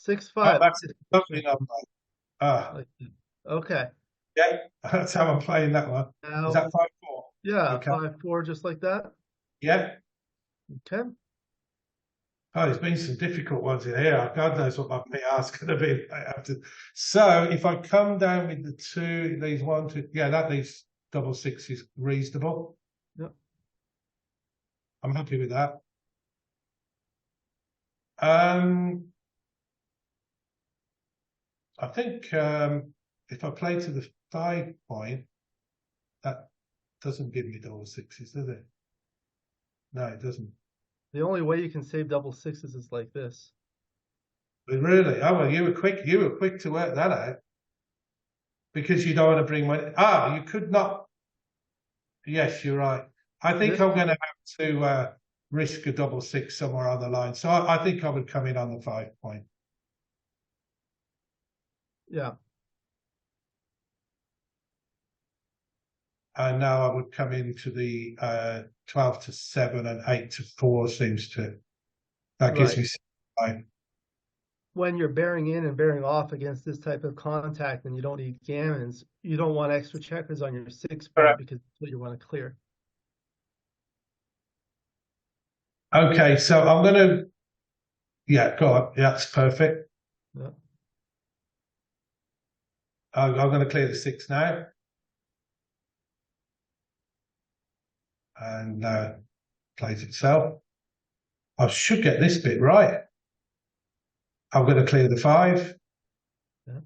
6-5. Oh, that's a lovely number. Okay. Yeah, that's how I'm playing that one. Now, is that 5-4? Yeah, okay. 5-4, just like that. Yeah. Okay. Oh, there's been some difficult ones in here. God knows what my PR's going to be after. So if I come down with the 2, it leaves 1, 2. Yeah, that leaves double 6 is reasonable. Yep. I'm happy with that. I think if I play to the 5 point, that doesn't give me double 6s, does it? No, it doesn't. The only way you can save double 6s is like this. But really? Oh well, you were quick to work that out. Because you don't want to bring money. You could not. Yes, you're right. I think I'm going to have to risk a double 6 somewhere on the line. So I think I would come in on the 5 point. Yeah. And now I would come into the 12-7 and 8-4 seems to. That gives me 5. When you're bearing in and bearing off against this type of contact and you don't need gammons, you don't want extra checkers on your 6 point because that's what you want to clear. Okay, so I'm going to Yeah, go on. Yeah, that's perfect. Yeah. I'm going to clear the 6 now. And plays itself. I should get this bit right. I'm going to clear the 5. Yeah.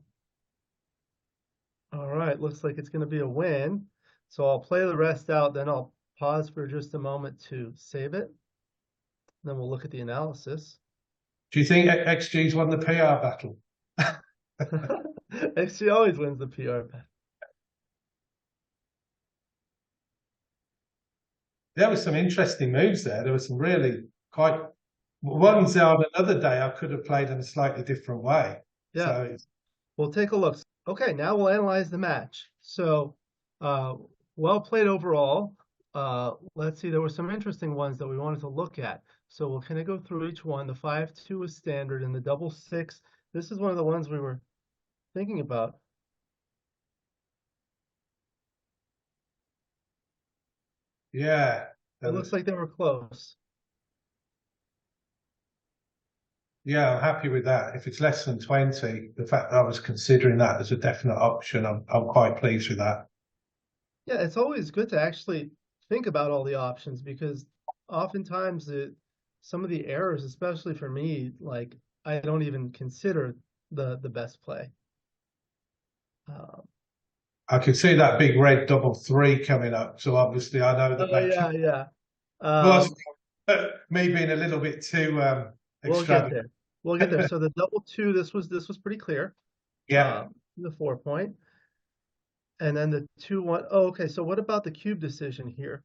All right, looks like it's going to be a win. So I'll play the rest out, then I'll pause for just a moment to save it. Then we'll look at the analysis. Do you think XG's won the PR battle? XG always wins the PR battle. There were some interesting moves there. There were some really quite ones on another day I could have played in a slightly different way. Yeah. So we'll take a look. Okay, now we'll analyze the match. So, well played overall. Let's see, there were some interesting ones that we wanted to look at. So we'll kind of go through each one. The 5-2 was standard, and the double 6. This is one of the ones we were thinking about. yeah, It looks like they were close. Yeah, I'm happy with that. If it's less than 20, the fact that I was considering that as a definite option, I'm quite pleased with that. Yeah, it's always good to actually think about all the options, because oftentimes some of the errors, especially for me, like I don't even consider the best play. I can see that big red double 3 coming up, so obviously I know that Oh, yeah. was me being a little bit too We'll get extravagant. there. We'll get there. So the double 2, this was pretty clear. Yeah. The 4 point. And then the 2-1. Oh, okay. So what about the cube decision here?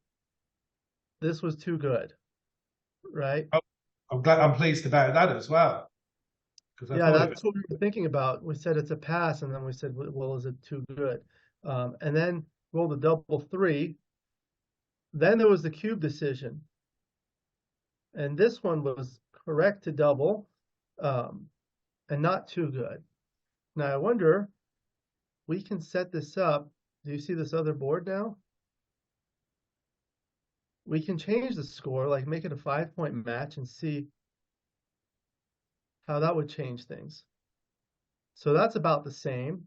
This was too good, right? Oh, I'm pleased about that as well. Yeah, that's what we were thinking about. We said it's a pass, and then we said, well, is it too good? And then roll the double 3. Then there was the cube decision. And this one was correct to double, and not too good. Now, I wonder, we can set this up. Do you see this other board now? We can change the score, like make it a 5-point match, and see how that would change things. So that's about the same.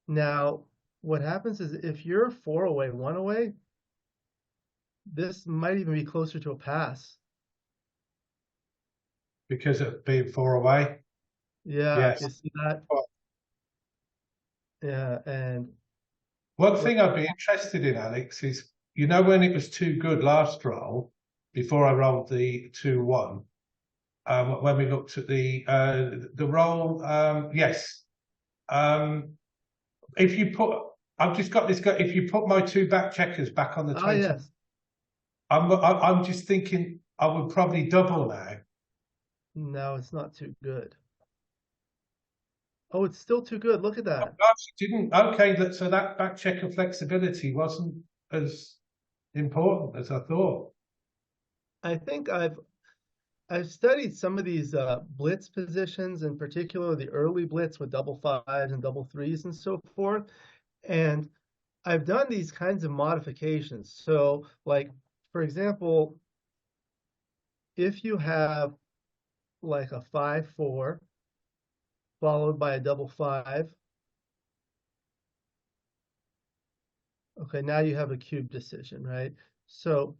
Now, what happens is if you're 4 away, 1 away, this might even be closer to a pass. Because of being 4 away? Yeah, yes. You see that? Yeah, and one thing I'd be interested in, Alex, is when it was too good last roll, before I rolled the 2-1, when we looked at the roll, yes. If you put, I've just got this. If you put my 2 back checkers back on the 20, yes. I'm just thinking I would probably double now. No, it's not too good. Oh, it's still too good. Look at that. Oh, gosh, it didn't. Okay, so that back checker flexibility wasn't as important as I thought. I think I've studied some of these blitz positions, in particular the early blitz with double 5s and double 3s and so forth. And I've done these kinds of modifications. So, like, for example, if you have like a 5-4 followed by a double 5, okay, now you have a cube decision, right? So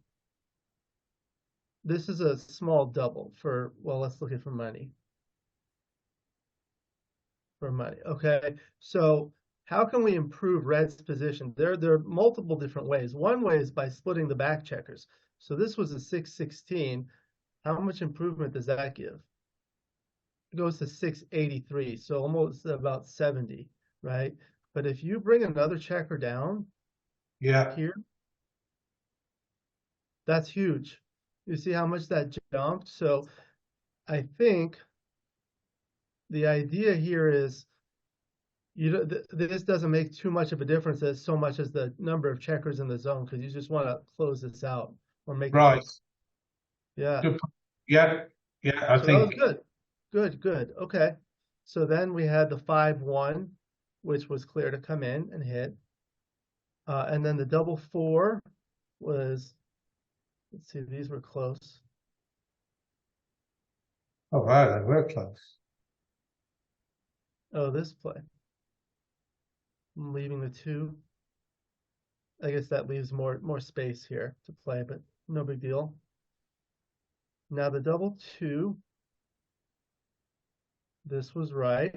this is a small double for, well, let's look at for money. For money, okay. So how can we improve red's position? There are multiple different ways. One way is by splitting the back checkers. So this was a 6-16. How much improvement does that give? It goes to 683, so almost about 70, right? But if you bring another checker down, here, that's huge. You see how much that jumped? So I think the idea here is this doesn't make too much of a difference as so much as the number of checkers in the zone, because you just want to close this out or make right. Yeah. Good. Yeah. I think that was good. Good. Okay. So then we had the 5-1, which was clear to come in and hit. And then the double 4 was, let's see, these were close. Oh, wow, they were close. Oh, this play. I'm leaving the 2. I guess that leaves more space here to play, but no big deal. Now the double 2. This was right.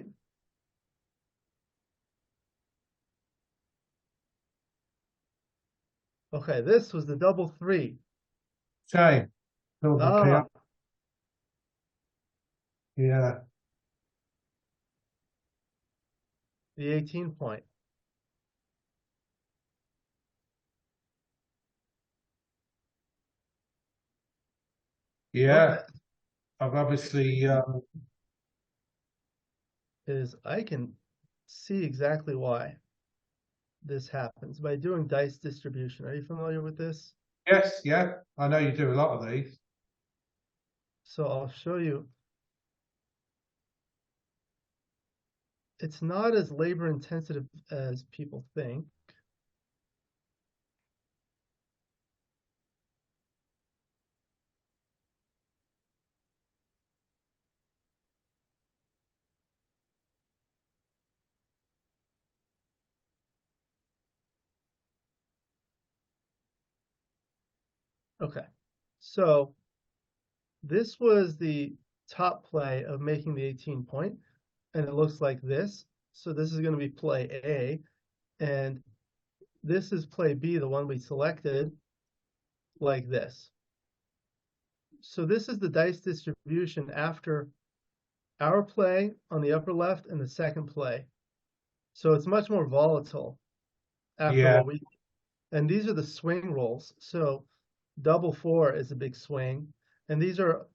Okay, this was the double 3. Shame. Double Ah, kill. Yeah. the 18 point. Yeah. Okay, I've obviously, is I can see exactly why this happens by doing dice distribution. Are you familiar with this? yes, yeah. I know you do a lot of these. So I'll show you. It's not as labor intensive as people think. Okay, so this was the top play of making the 18 point, and it looks like this. So this is going to be play A, and this is play B, the one we selected, like this. So this is the dice distribution after our play on the upper left and the second play. So it's much more volatile after Yeah. what we, and these are the swing rolls. So double 4 is a big swing. And these are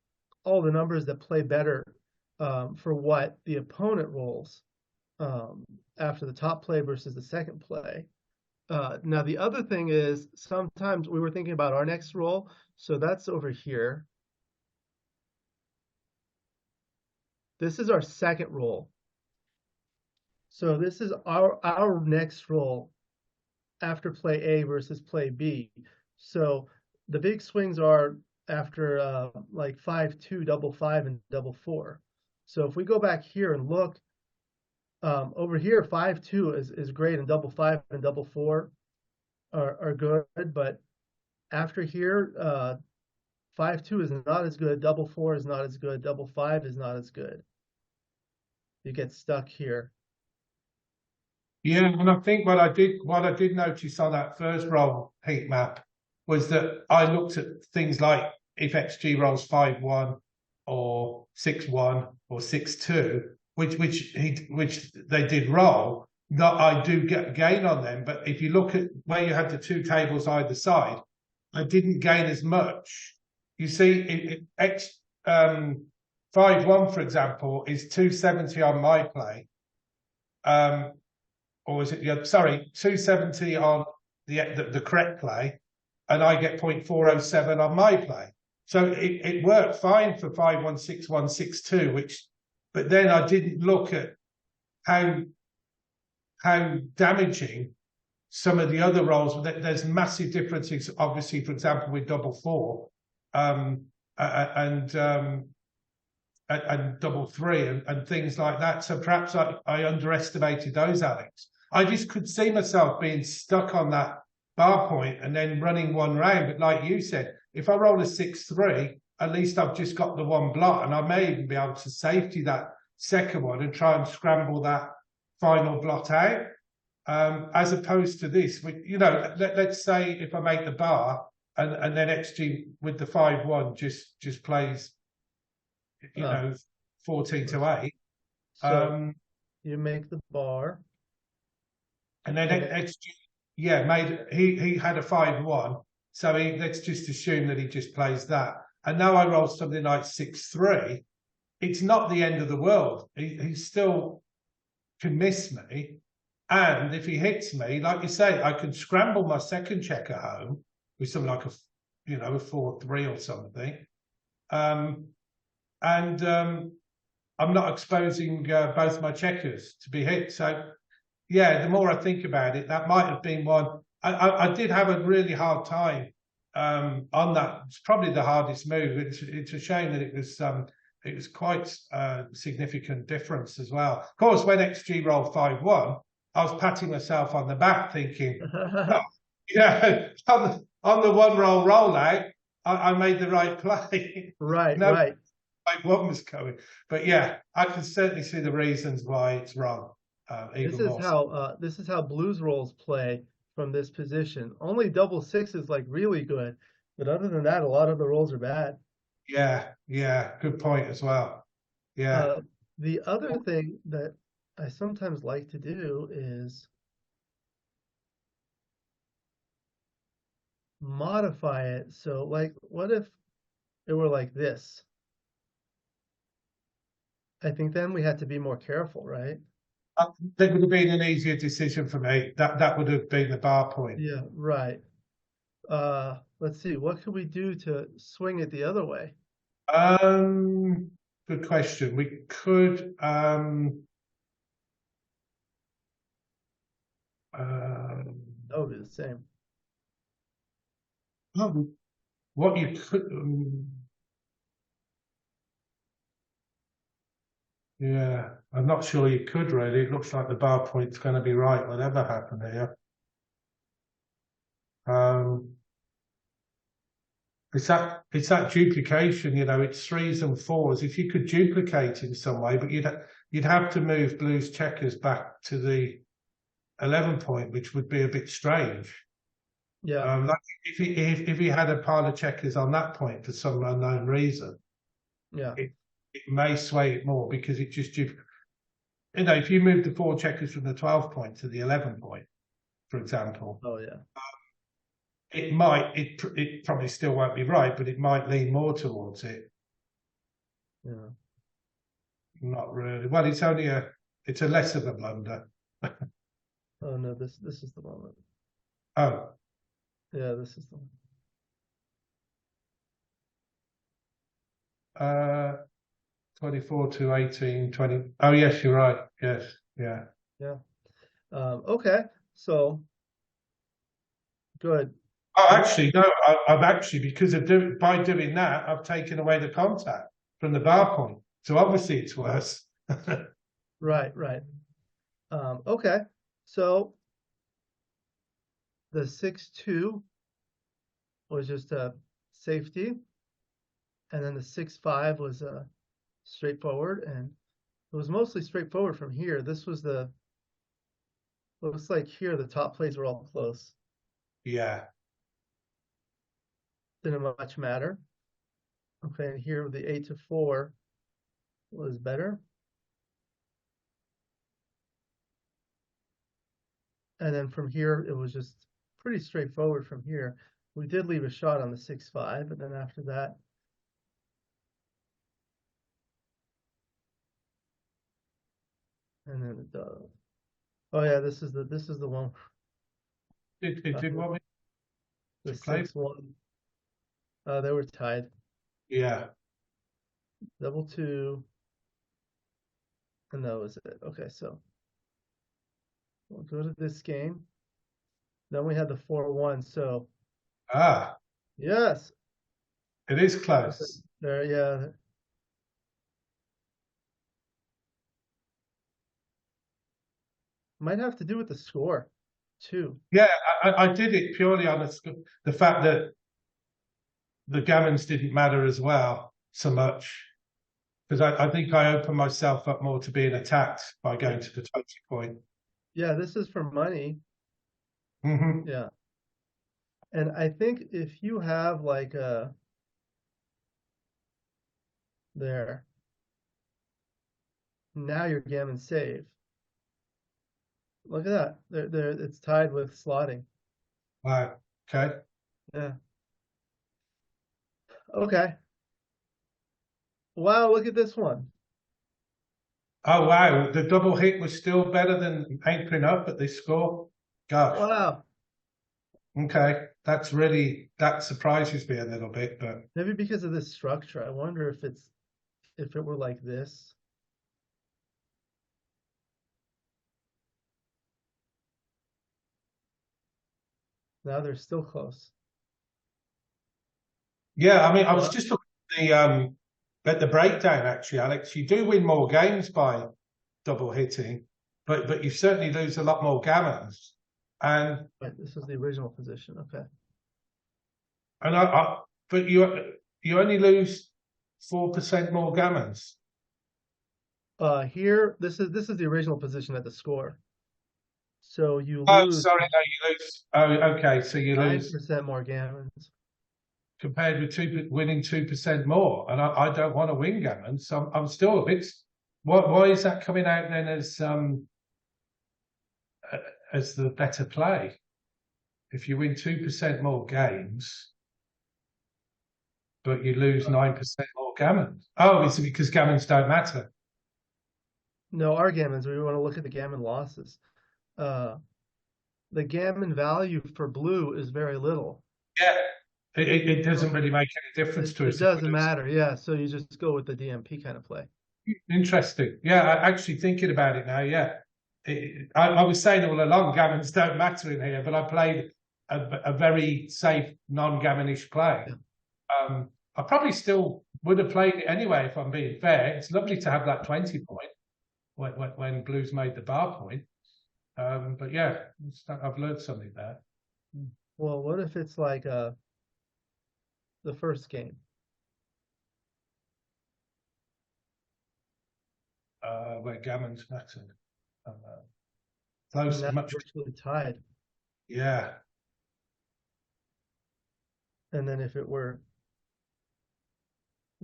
all the numbers that play better for what the opponent rolls after the top play versus the second play. Now, the other thing is sometimes we were thinking about our next roll. So that's over here. This is our second roll. So this is our next roll after play A versus play B. So the big swings are after like 5-2, double 5, and double 4. So if we go back here and look over here, 5-2 is great, and double 5 and double 4 are good. But after here, 5-2 is not as good, double 4 is not as good, double 5 is not as good. You get stuck here. Yeah, and I think what I did notice on that first roll heat map was that I looked at things like if XG rolls 5-1 or 6-1 or 6-2, which they did roll, that I do get gain on them. But if you look at where you had the 2 tables either side, I didn't gain as much. You see, 5-1, for example, is 270 on my play. Or is it, yeah, sorry, 270 on the correct play, and I get 0.407 on my play. So it worked fine for 5-1, 6-1, 6-2, but then I didn't look at how damaging some of the other rolls. There's massive differences, obviously, for example, with double 4 and double 3 and things like that. So perhaps I underestimated those, Alex. I just could see myself being stuck on that bar point and then running one round. But like you said, if I roll a 6-3, at least I've just got the one blot, and I may even be able to safety that second one and try and scramble that final blot out. As opposed to this, let's say if I make the bar and then XG with the 5-1 just plays 14-8. So you make the bar. And then XG, he had a 5-1. So let's just assume that he just plays that. And now I roll something like 6-3. It's not the end of the world. He still can miss me. And if he hits me, like you say, I can scramble my second checker home with something like a 4-3 or something. And I'm not exposing both my checkers to be hit. So, yeah, the more I think about it, that might have been one. I did have a really hard time on that. It's probably the hardest move. It's a shame that it was it was quite a significant difference as well. Of course, when XG rolled 5-1, I was patting myself on the back thinking, oh, yeah, on the one roll rollout, I made the right play. Right, No, right. 5-1 was coming. But yeah, I can certainly see the reasons why it's wrong. This Even is more so. how blues rolls play from this position. Only double six is like really good, but other than that, a lot of the rolls are bad. Yeah, yeah, good point as well. Yeah. The other thing that I sometimes like to do is modify it. So like, what if it were like this? I think then we had to be more careful, right? That would have been an easier decision for me. That would have been the bar point. Yeah, right. Let's see, what could we do to swing it the other way? Good question. We could That would be the same. what you could yeah, I'm not sure you could really. It looks like the bar point's going to be right, whatever happened here. It's that duplication, you know, it's 3s and 4s. If you could duplicate in some way, but you'd have to move blues checkers back to the 11 point, which would be a bit strange. Yeah. Like if he had a pile of checkers on that point for some unknown reason, Yeah. it may sway it more because it just, you know, if you move the 4 checkers from the 12 point to the 11 point, for example, Oh yeah. it probably still won't be right, but it might lean more towards it. Yeah. Not really. Well, it's a less of a blunder. Oh no, this is the moment. Oh. Yeah, this is the one. 24 to 18, 20. Oh, yes, you're right. Yes, yeah. Yeah. Okay, so good. Oh, actually, no, I've actually, because by doing that, I've taken away the contact from the bar point. So obviously it's worse. Right, right. Okay, so the 6-2 was just a safety, and then the 6-5 was a straightforward, and it was mostly straightforward from here. This was looks like here the top plays were all close. Yeah. Didn't much matter. Okay, and here the 8-4 was better. And then from here, it was just pretty straightforward from here. We did leave a shot on the 6-5, but then after that, and then oh yeah, this is the one. Did want me The to play? 6-1. They were tied. Yeah. Double 2. And that was it. Okay, so we'll go to this game. Then we had the 4-1. So yes. It is close. There, yeah. Might have to do with the score too. Yeah, I did it purely on the fact that the gammons didn't matter as well so much. Because I think I opened myself up more to being attacked by going to the 20 point. Yeah, this is for money. Mm-hmm. Yeah. And I think if you have like there, now your gammon save. Look at that. There it's tied with slotting. Wow. Okay. Yeah. Okay. Wow, look at this one. Oh wow, the double hit was still better than anchoring up at this score. Gosh. Wow. Okay. That surprises me a little bit, but Maybe because of this structure. I wonder if it were like this. Now they're still close. yeah, I mean I was just looking at But the breakdown, actually, Alex, you do win more games by double hitting, but you certainly lose a lot more gammons. And Right, this is the original position. Okay. But you only lose 4% more gammons. Here, this is the original position at the score. So you Oh, lose sorry, no, you lose. Oh, okay, so you lose 9% more gammons. compared with winning 2% more, and I don't want to win gammons, so I'm still a bit. Why is that coming out then as the better play? If you win 2% more games, but you lose 9% more gammons. Oh, is it because gammons don't matter? No, our gammons, we want to look at the gammon losses. The gammon value for blue is very little. Yeah, it doesn't really make any difference to us. It doesn't matter, yeah. So you just go with the DMP kind of play. Interesting. Yeah, actually thinking about it now, yeah. I was saying all along, gammons don't matter in here, but I played a very safe, non-gammonish play. Yeah. I probably still would have played it anyway, if I'm being fair. It's lovely to have that 20 point when Blues made the bar point. But yeah, I've learned something there. Well, what if it's like the first game? Where gammons mattered. Close, much virtually tied. Yeah. And then if it were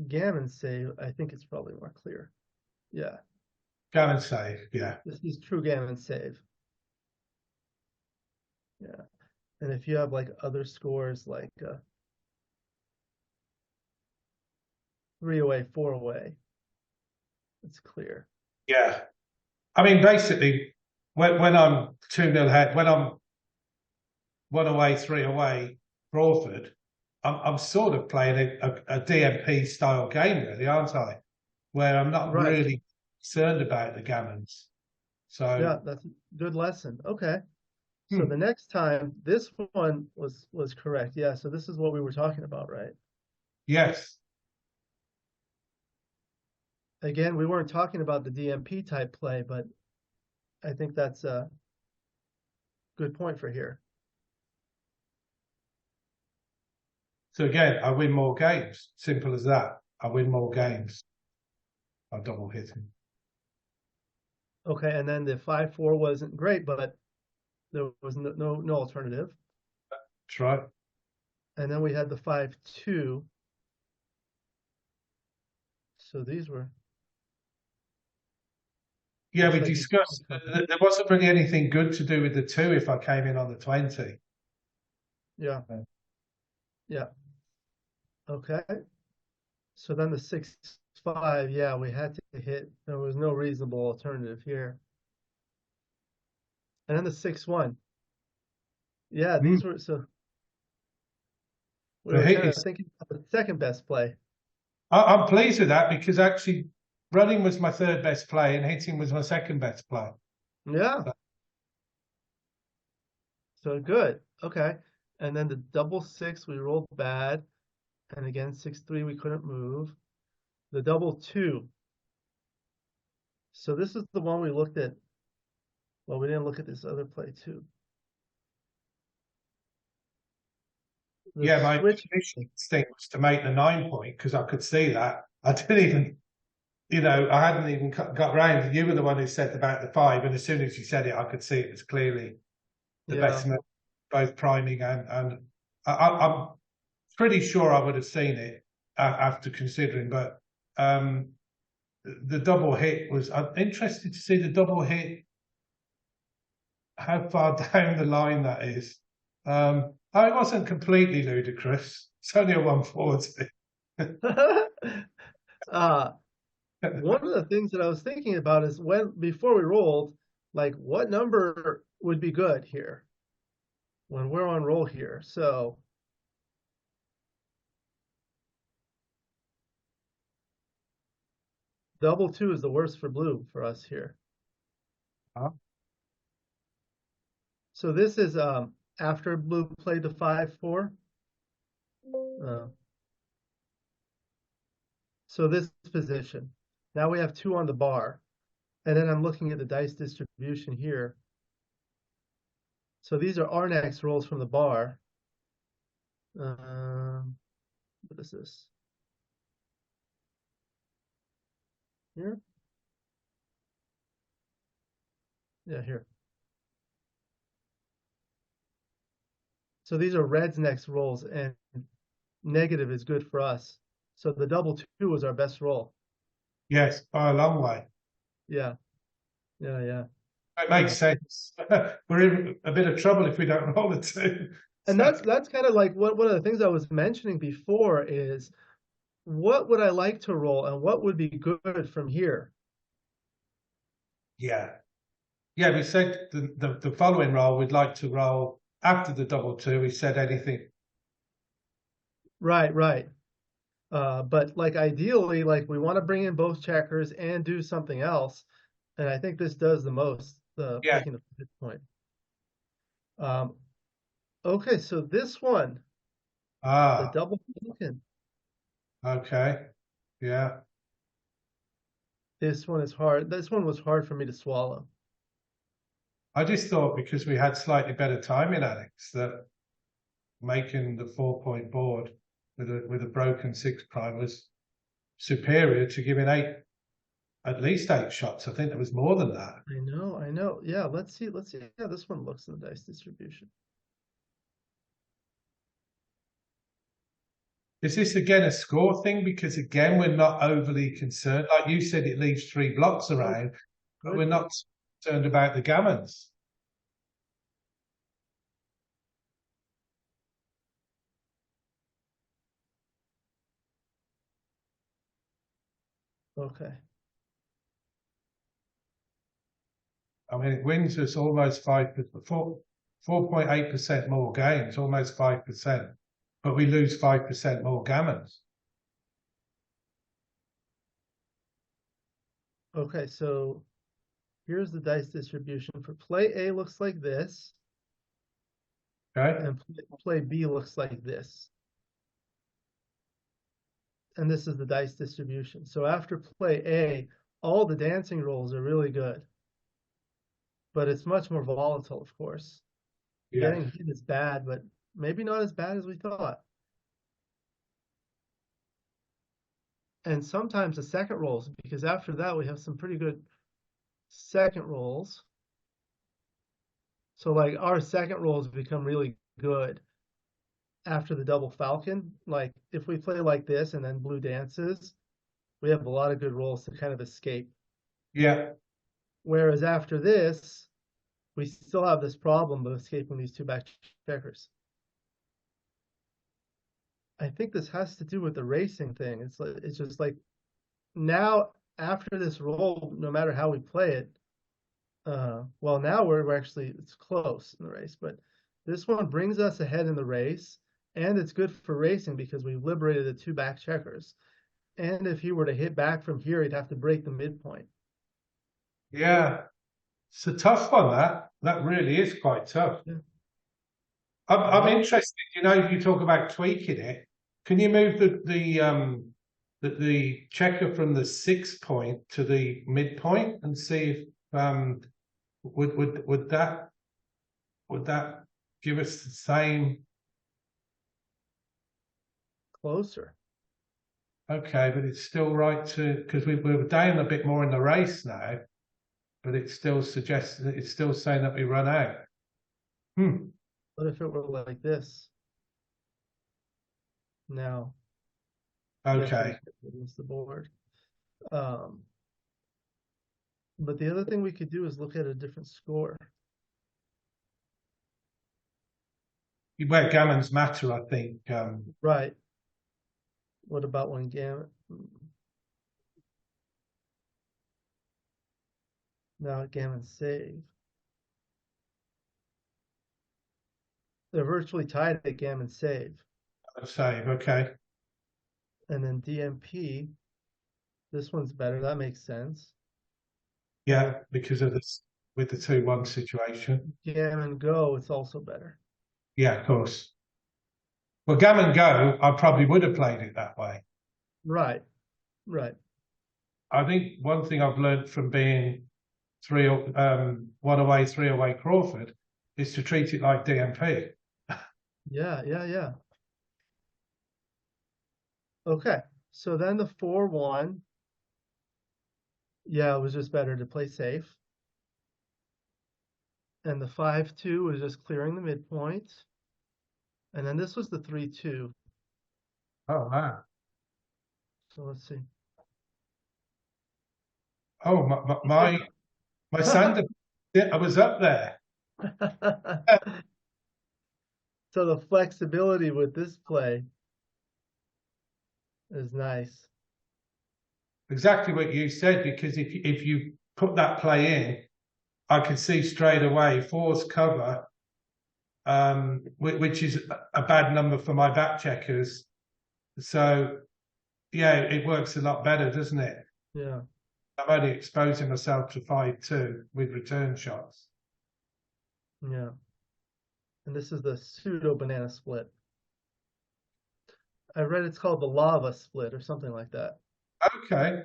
gammon save, I think it's probably more clear. Yeah. Gammon save, yeah. This is true gammon save. Yeah. And if you have like other scores like 3 away, 4 away, it's clear. Yeah. I mean, basically, when I'm 2-0 ahead, when I'm 1 away, 3 away, Crawford, I'm sort of playing a DMP style game, really, aren't I? Where I'm not really concerned about the gammons. So yeah, that's a good lesson. Okay. So the next time, this one was correct. Yeah. So this is what we were talking about, right? Yes. Again, we weren't talking about the DMP type play, but I think that's a good point for here. So again, I win more games. Simple as that. I win more games. I double hitting. Okay, and then the 5-4 wasn't great, but there was no alternative. That's right. And then we had the 5-2. So these were. Yeah, we discussed that there wasn't really anything good to do with the 2 if I came in on the 20. Yeah. Yeah. Okay. So then the 6-5, yeah, we had to hit. There was no reasonable alternative here. And then the 6-1. Yeah, these were so. We were kind of thinking about the second best play. I'm pleased with that because actually running was my third best play and hitting was my second best play. Yeah. So good. Okay. And then the double 6, we rolled bad. And again, 6-3, we couldn't move. The double 2. So this is the one we looked at. Well, we didn't look at this other play too. Yeah, my initial instinct was to make the 9 point because I could see that. I didn't even, I hadn't even got round. You were the one who said about the 5, and as soon as you said it, I could see it was clearly the best move, both priming and I'm pretty sure I would have seen it after considering, but the double hit was. I'm interested to see the double hit, how far down the line that is. It wasn't completely ludicrous. It's only a 140. One of the things that I was thinking about is before we rolled, like what number would be good here when we're on roll here. So double 2 is the worst for blue for us here. So this is after blue played the 5-4. So this position. Now we have 2 on the bar. And then I'm looking at the dice distribution here. So these are our next rolls from the bar. What is this? Here? Yeah, here. So these are red's next rolls, and negative is good for us. So the double 2 was our best roll. Yes, by a long way. Yeah. Yeah. It makes sense. We're in a bit of trouble if we don't roll a 2. And that's kind of like one of the things I was mentioning before is what would I like to roll and what would be good from here? Yeah. Yeah, we said the following roll we'd like to roll after the double 2. We said anything. Right. But like ideally, like we want to bring in both checkers and do something else. And I think this does the most, making the hit point. Okay, so this one, the double falcon. Okay. Yeah. This one is hard. This one was hard for me to swallow. I just thought because we had slightly better timing, Alex, that making the 4-point board with a broken 6 prime was superior to giving at least 8 shots. I think there was more than that. I know. Yeah, let's see how this one looks in the dice distribution. Is this again a score thing? Because again, we're not overly concerned. Like you said, it leaves 3 blocks around, but we're not concerned about the gammons. Okay. I mean, it wins us almost 4.8% more games, almost 5%, but we lose 5% more gammons. Okay, so here's the dice distribution. For play A looks like this. Okay. And play B looks like this. And this is the dice distribution. So after play A, all the dancing rolls are really good. But it's much more volatile, of course. Yeah. Getting hit is bad, but maybe not as bad as we thought. And sometimes the second rolls, because after that we have some pretty good second rolls. So like our second rolls become really good after the double falcon. Like if we play like this and then blue dances, we have a lot of good rolls to kind of escape. Yeah. Whereas after this, we still have this problem of escaping these 2 back checkers. I think this has to do with the racing thing. It's just like now after this roll, no matter how we play it, well, now we're actually, it's close in the race, but this one brings us ahead in the race, and it's good for racing because we've liberated the 2 back checkers. And if he were to hit back from here, he'd have to break the midpoint. Yeah. It's a tough one, that really is quite tough. Yeah. I'm interested, if you talk about tweaking it, can you move the checker from the 6 point to the midpoint and see if would that give us the same? Closer. Okay, but it's still right because we're down a bit more in the race now, but it still suggests that it's still saying that we run out. What if it were like this? Now. Okay. Yes, the board. But the other thing we could do is look at a different score. Where gammons matter, I think. Right. What about when gammon? Now gammon save. They're virtually tied at gammon save. Save, okay. And then DMP, this one's better. That makes sense. Yeah, because of this with the 2-1 situation. Gammon go, it's also better. Yeah, of course. Well, gammon go, I probably would have played it that way. Right. Right. I think one thing I've learned from being one away, three away Crawford is to treat it like DMP. Yeah. Okay, so then the 4-1. Yeah, it was just better to play safe. And the 5-2 was just clearing the midpoint. And then this was the 3-2. Oh, wow. So let's see. Oh, my sander, I was up there. So the flexibility with this play is nice. Exactly what you said, because if you put that play in, I could see straight away fours cover, which is a bad number for my back checkers. So, yeah, it works a lot better, doesn't it? Yeah. I'm only exposing myself to 5-2 with return shots. Yeah. And this is the pseudo banana split. I read it's called the lava split or something like that. Okay.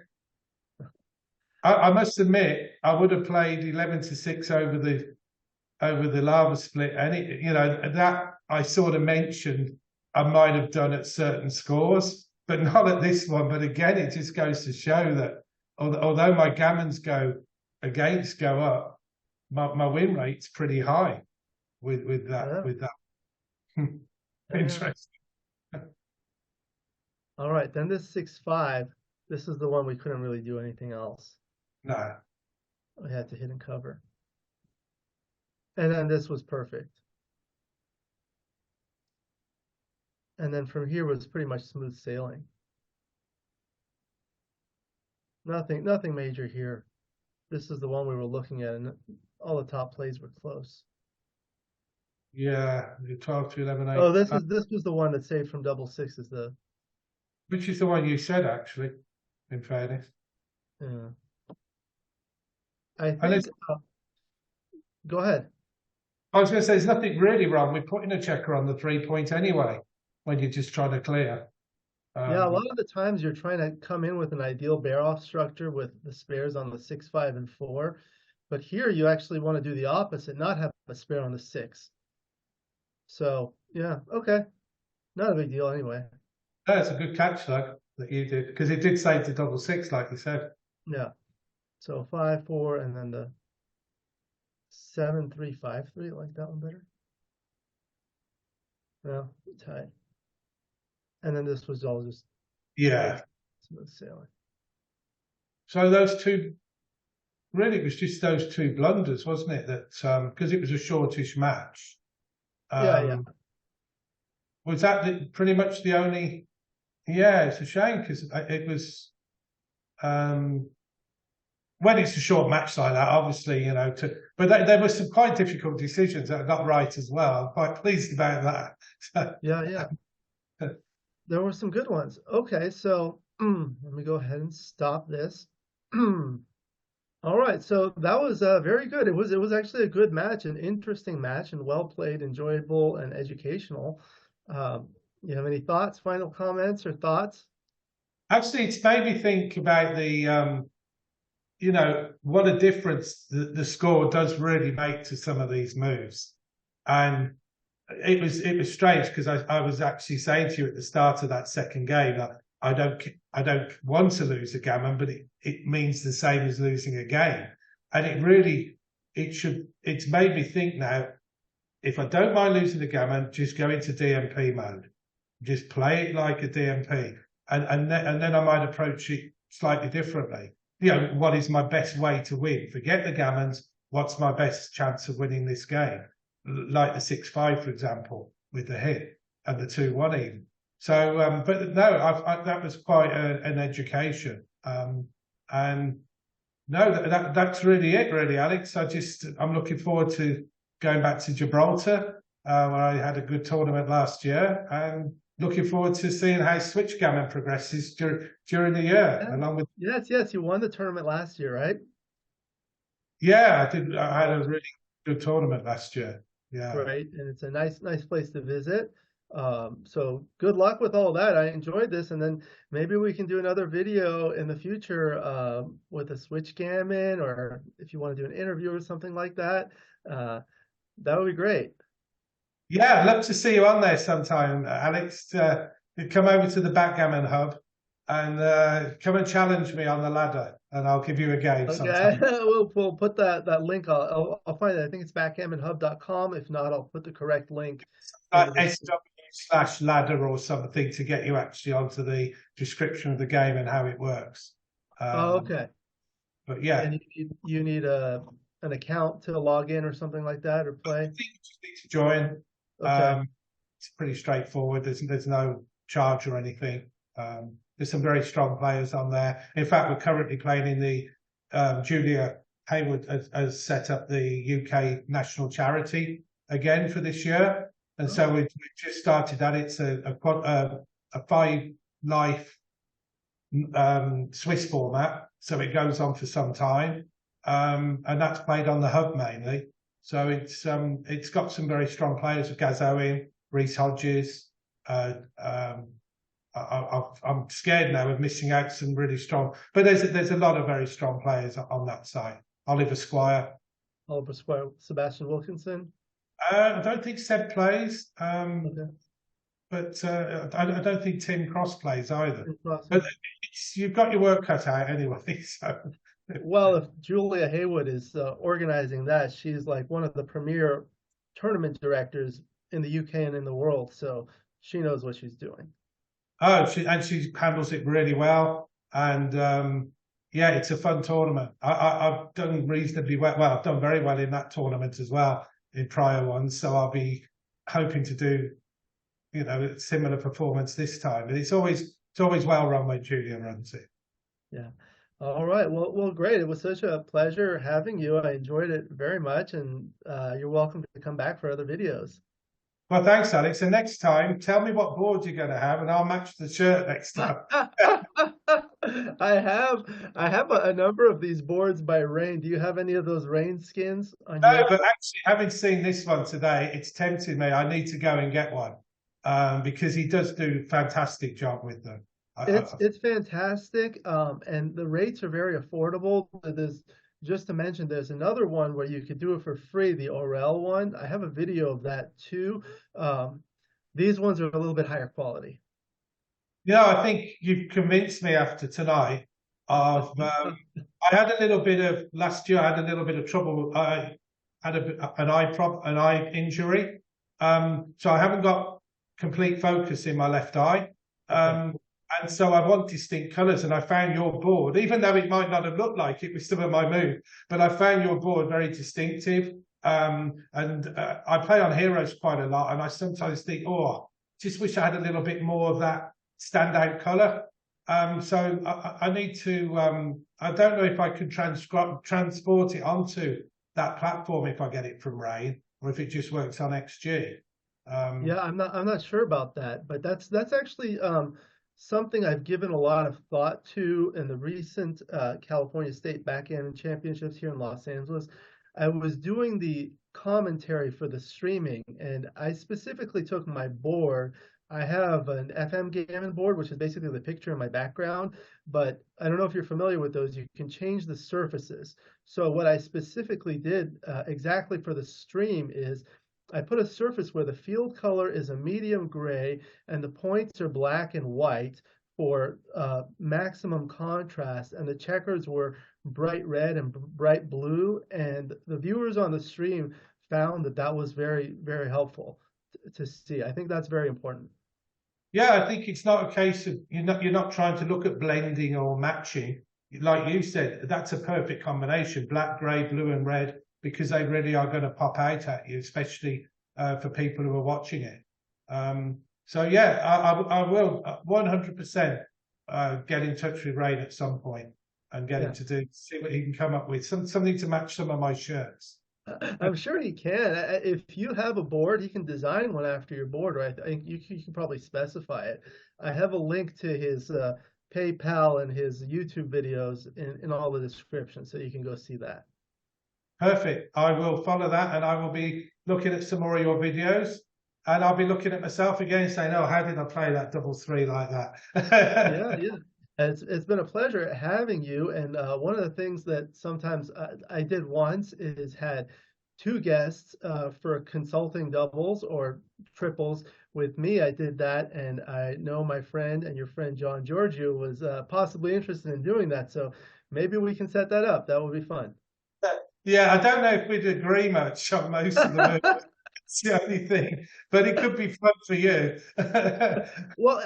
I must admit, I would have played 11-6 over the lava split, and that I sort of mentioned I might have done at certain scores, but not at this one. But again, it just goes to show that although my gammons go up, my win rate's pretty high with that. Yeah. With that. Interesting. All right, then this 6-5. This is the one we couldn't really do anything else. No. We had to hit and cover. And then this was perfect. And then from here was pretty much smooth sailing. Nothing major here. This is the one we were looking at, and all the top plays were close. Yeah, 12-11, 8. Oh, this was the one that saved from double sixes. Which is the one you said, actually, in fairness. Yeah. I think. Go ahead. I was going to say, there's nothing really wrong with putting a checker on the 3-point anyway, when you're just trying to clear. Yeah, a lot of the times you're trying to come in with an ideal bear-off structure with the spares on the 6, 5, and 4. But here you actually want to do the opposite, not have a spare on the 6. So, yeah, okay. Not a big deal anyway. That's a good catch, though, that you did, because it did save to double 6, like you said. Yeah. So 5, 4, and then the 7, 3, 5, 3. I like that one better. No, tied. And then this was all just smooth sailing. So those two, really, it was just those two blunders, wasn't it? That because it was a shortish match. Yeah. Was that pretty much the only? Yeah, it's a shame because it was. When it's a short match like that, obviously, but there were some quite difficult decisions that I got right as well. I'm quite pleased about that. Yeah. There were some good ones. Okay, so let me go ahead and stop this. All right, so that was very good. It was actually a good match, an interesting match, and well played, enjoyable, and educational. You have any thoughts, final comments, or thoughts? Actually, it's made me think about the, what a difference the score does really make to some of these moves. And it was strange because I was actually saying to you at the start of that second game that I don't want to lose a gammon, but it means the same as losing a game. And it's made me think now, if I don't mind losing a gammon, just go into DMP mode. Just play it like a DMP. And then I might approach it slightly differently. What is my best way to win? Forget the gammons. What's my best chance of winning this game? Like the 6-5, for example, with the hit and the 2-1 even. So, but no, that was quite an education. And no, that's really it, really, Alex. I'm looking forward to going back to Gibraltar, where I had a good tournament last year, and looking forward to seeing how Switch Gammon progresses during the year. Yeah. Along with Yes, you won the tournament last year, right? Yeah, I did. I had a really good tournament last year. Yeah, right, and it's a nice place to visit. So good luck with all that. I enjoyed this, and then maybe we can do another video in the future with a switch gammon, or if you want to do an interview or something like that. That would be great. Yeah, I'd love to see you on there sometime, Alex. Come over to the Backgammon Hub and come and challenge me on the ladder, and I'll give you a game Okay, sometime. we'll put that link. I'll find it. I think it's backgammonhub.com. If not, I'll put the correct link in the Like description. SW/ladder or something to get you actually onto the description of the game and how it works. Oh, Um, okay. but yeah, And you need an account to log in or something like that or I play. think you just need to join. Okay. It's pretty straightforward. There's no charge or anything. There's some very strong players on there. In fact, we're currently playing in the Julia Hayward has set up the UK national charity again for this year, and so Oh, we've just started that. It's a 5 life Swiss format, so it goes on for some time, and that's played on the hub mainly. So it's got some very strong players of Gaz Owen, Reese Hodges. I'm scared now of missing out some really strong, but there's a lot of very strong players on that side. Oliver Squire. Oliver Square, Sebastian Wilkinson. I don't think Seb plays, Okay. but I don't think Tim Cross plays either. Tim But Crossan. you've got your work cut out anyway. So Well, if Julia Haywood is organizing that, she's like one of the premier tournament directors in the UK and in the world, so she knows what she's doing. oh, she handles it really well, and yeah, it's a fun tournament. I've done reasonably well. Well, I've done very well in that tournament as well in prior ones, so I'll be hoping to do a similar performance this time. And it's always well run when Julia runs it. Yeah. All right. Well, great. It was such a pleasure having you. I enjoyed it very much, and you're welcome to come back for other videos. Well, thanks, Alex. And next time, tell me what board you're going to have, and I'll match the shirt next time. I have a number of these boards by Rain. Do you have any of those Rain skins on No, your? but actually, having seen this one today, it's tempting me. I need to go and get one because he does do a fantastic job with them. It's fantastic, and the rates are very affordable. There's just to mention, there's another one where you could do it for free, the Orel one. I have a video of that too. These ones are a little bit higher quality. I think you've convinced me after tonight. Of I had a little bit of last year. I had a little bit of trouble. I had an eye injury, so I haven't got complete focus in my left eye. Okay. And so I want distinct colours, and I found your board, even though it might not have looked like it was some of my mood, but I found your board very distinctive. And I play on Heroes quite a lot, and I sometimes think, oh, just wish I had a little bit more of that standout colour. So I need to. I don't know if I can transport it onto that platform if I get it from Rain, or if it just works on XG. Yeah, I'm not sure about that, but that's actually something I've given a lot of thought to in the recent California State Backgammon Championships here in Los Angeles. I was doing the commentary for the streaming, and I specifically took my board. I have an FM Gammon board, which is basically the picture in my background, but I don't know if you're familiar with those. You can change the surfaces. So what I specifically did exactly for the stream is I put a surface where the field color is a medium gray and the points are black and white for maximum contrast, and the checkers were bright red and bright blue. And the viewers on the stream found that that was very, very helpful to see. I think that's very important. Yeah, I think it's not a case of you're not trying to look at blending or matching. Like you said, that's a perfect combination: black, grey, blue, and red, because they really are going to pop out at you, especially for people who are watching it. So yeah, I will 100% get in touch with Rain at some point and get him Yeah. to see what he can come up with, something to match some of my shirts. I'm sure he can. If you have a board, he can design one after your board, or I think you can probably specify it. I have a link to his PayPal and his YouTube videos in all the descriptions, so you can go see that. Perfect. I will follow that, and I will be looking at some more of your videos. and I'll be looking at myself again saying, oh, how did I play that double three like that? Yeah. It's been a pleasure having you. And one of the things that sometimes I did once is had two guests for consulting doubles or triples with me. I did that, and I know my friend and your friend John Georgiou was possibly interested in doing that. So maybe we can set that up. That would be fun. Yeah, I don't know if we'd agree much on most of the moves. It's the only thing, but it could be fun for you. Well,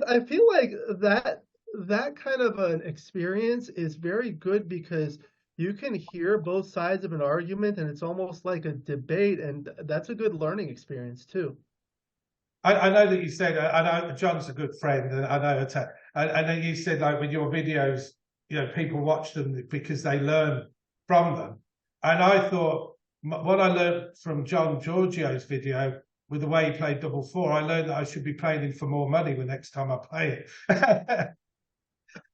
I feel like that kind of an experience is very good because you can hear both sides of an argument and it's almost like a debate, and that's a good learning experience too. I know that you said, I know John's a good friend, and I know that, and then you said like with your videos, people watch them because they learn from them. And I thought what I learned from John Georgiou's video with the way he played double four, I learned that I should be playing him for more money the next time I play it.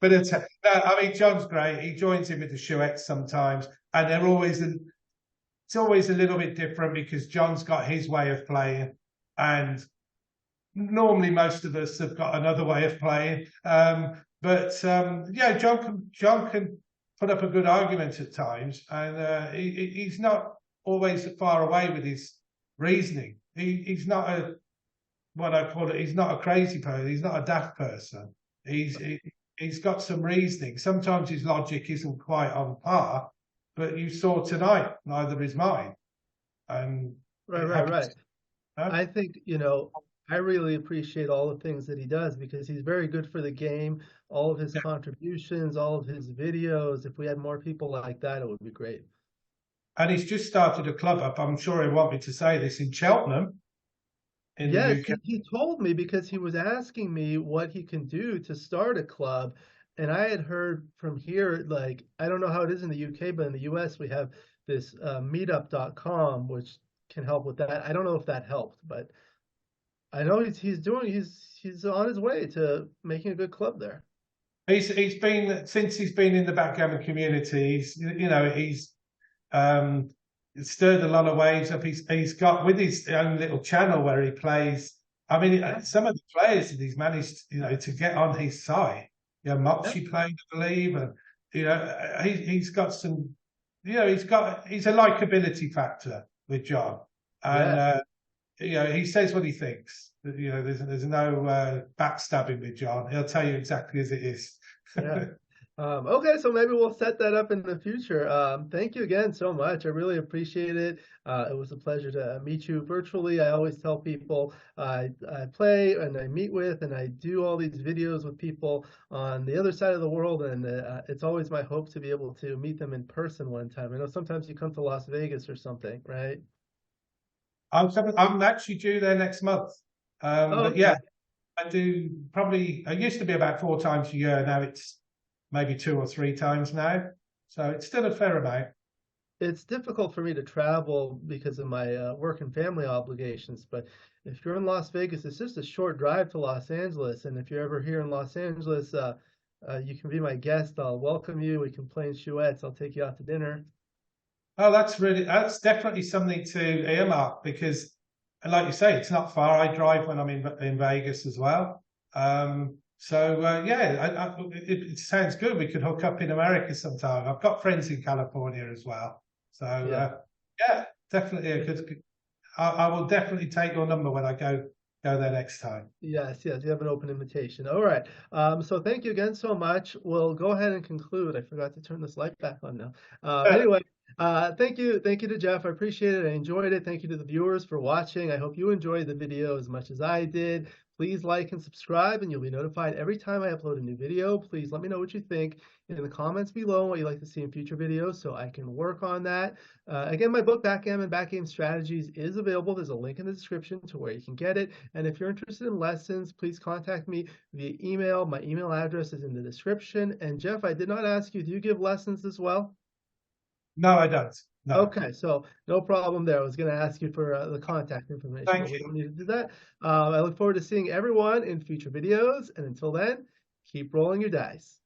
But no, I mean, John's great. He joins in with the Chouettes sometimes, and it's always a little bit different because John's got his way of playing, and normally most of us have got another way of playing. Yeah, John can put up a good argument at times, and he's not always far away with his reasoning. He's not what I call it. He's not a crazy person. He's not a daft person. He's got some reasoning. Sometimes his logic isn't quite on par, but you saw tonight, neither is mine. And Right. I think, I really appreciate all the things that he does because he's very good for the game, all of his contributions, all of his videos. If we had more people like that, it would be great. And he's just started a club up. I'm sure he'll want me to say this, in Cheltenham, in the UK. He told me because he was asking me what he can do to start a club. And I had heard from here, like, I don't know how it is in the UK, but in the US, we have this meetup.com, which can help with that. I don't know if that helped, but I know he's on his way to making a good club there. He's been, since he's been in the backgammon community, he's stirred a lot of waves up. He's got, with his own little channel where he plays. I mean, some of the players that he's managed, to get on his side. Moxie played, I believe, and he's got some. He's a likability factor with John, and he says what he thinks. There's no backstabbing with John. He'll tell you exactly as it is. Yeah. Okay, so maybe we'll set that up in the future. Thank you again so much. I really appreciate it. It was a pleasure to meet you virtually. I always tell people I play and I meet with and I do all these videos with people on the other side of the world, and it's always my hope to be able to meet them in person one time. I know sometimes you come to Las Vegas or something, right? I'm actually due there next month. But yeah, I do probably. I used to be about 4 times a year. Now it's maybe 2 or 3 times now. So it's still a fair amount. It's difficult for me to travel because of my work and family obligations. But if you're in Las Vegas, it's just a short drive to Los Angeles. And if you're ever here in Los Angeles, you can be my guest. I'll welcome you. We can play in Chouettes. I'll take you out to dinner. Oh, that's definitely something to earmark because, like you say, it's not far. I drive when I'm in Vegas as well. It sounds good. We could hook up in America sometime. I've got friends in California as well. So definitely a good. I will definitely take your number when I go there next time. Yes, you have an open invitation. All right. So thank you again so much. We'll go ahead and conclude. I forgot to turn this light back on now. Anyway. Thank you to Geoff. I appreciate it. I enjoyed it. Thank you to the viewers for watching. I hope you enjoyed the video as much as I did. Please like and subscribe, and you'll be notified every time I upload a new video. Please let me know what you think in the comments below, what you'd like to see in future videos so I can work on that. Again, my book, Backgammon Strategies, is available. There's a link in the description to where you can get it. And if you're interested in lessons, please contact me via email. My email address is in the description. And Geoff, I did not ask you, do you give lessons as well? No, I don't. No. Okay, so no problem there. I was going to ask you for the contact information. Thank you. We don't need to do that. I look forward to seeing everyone in future videos. And until then, keep rolling your dice.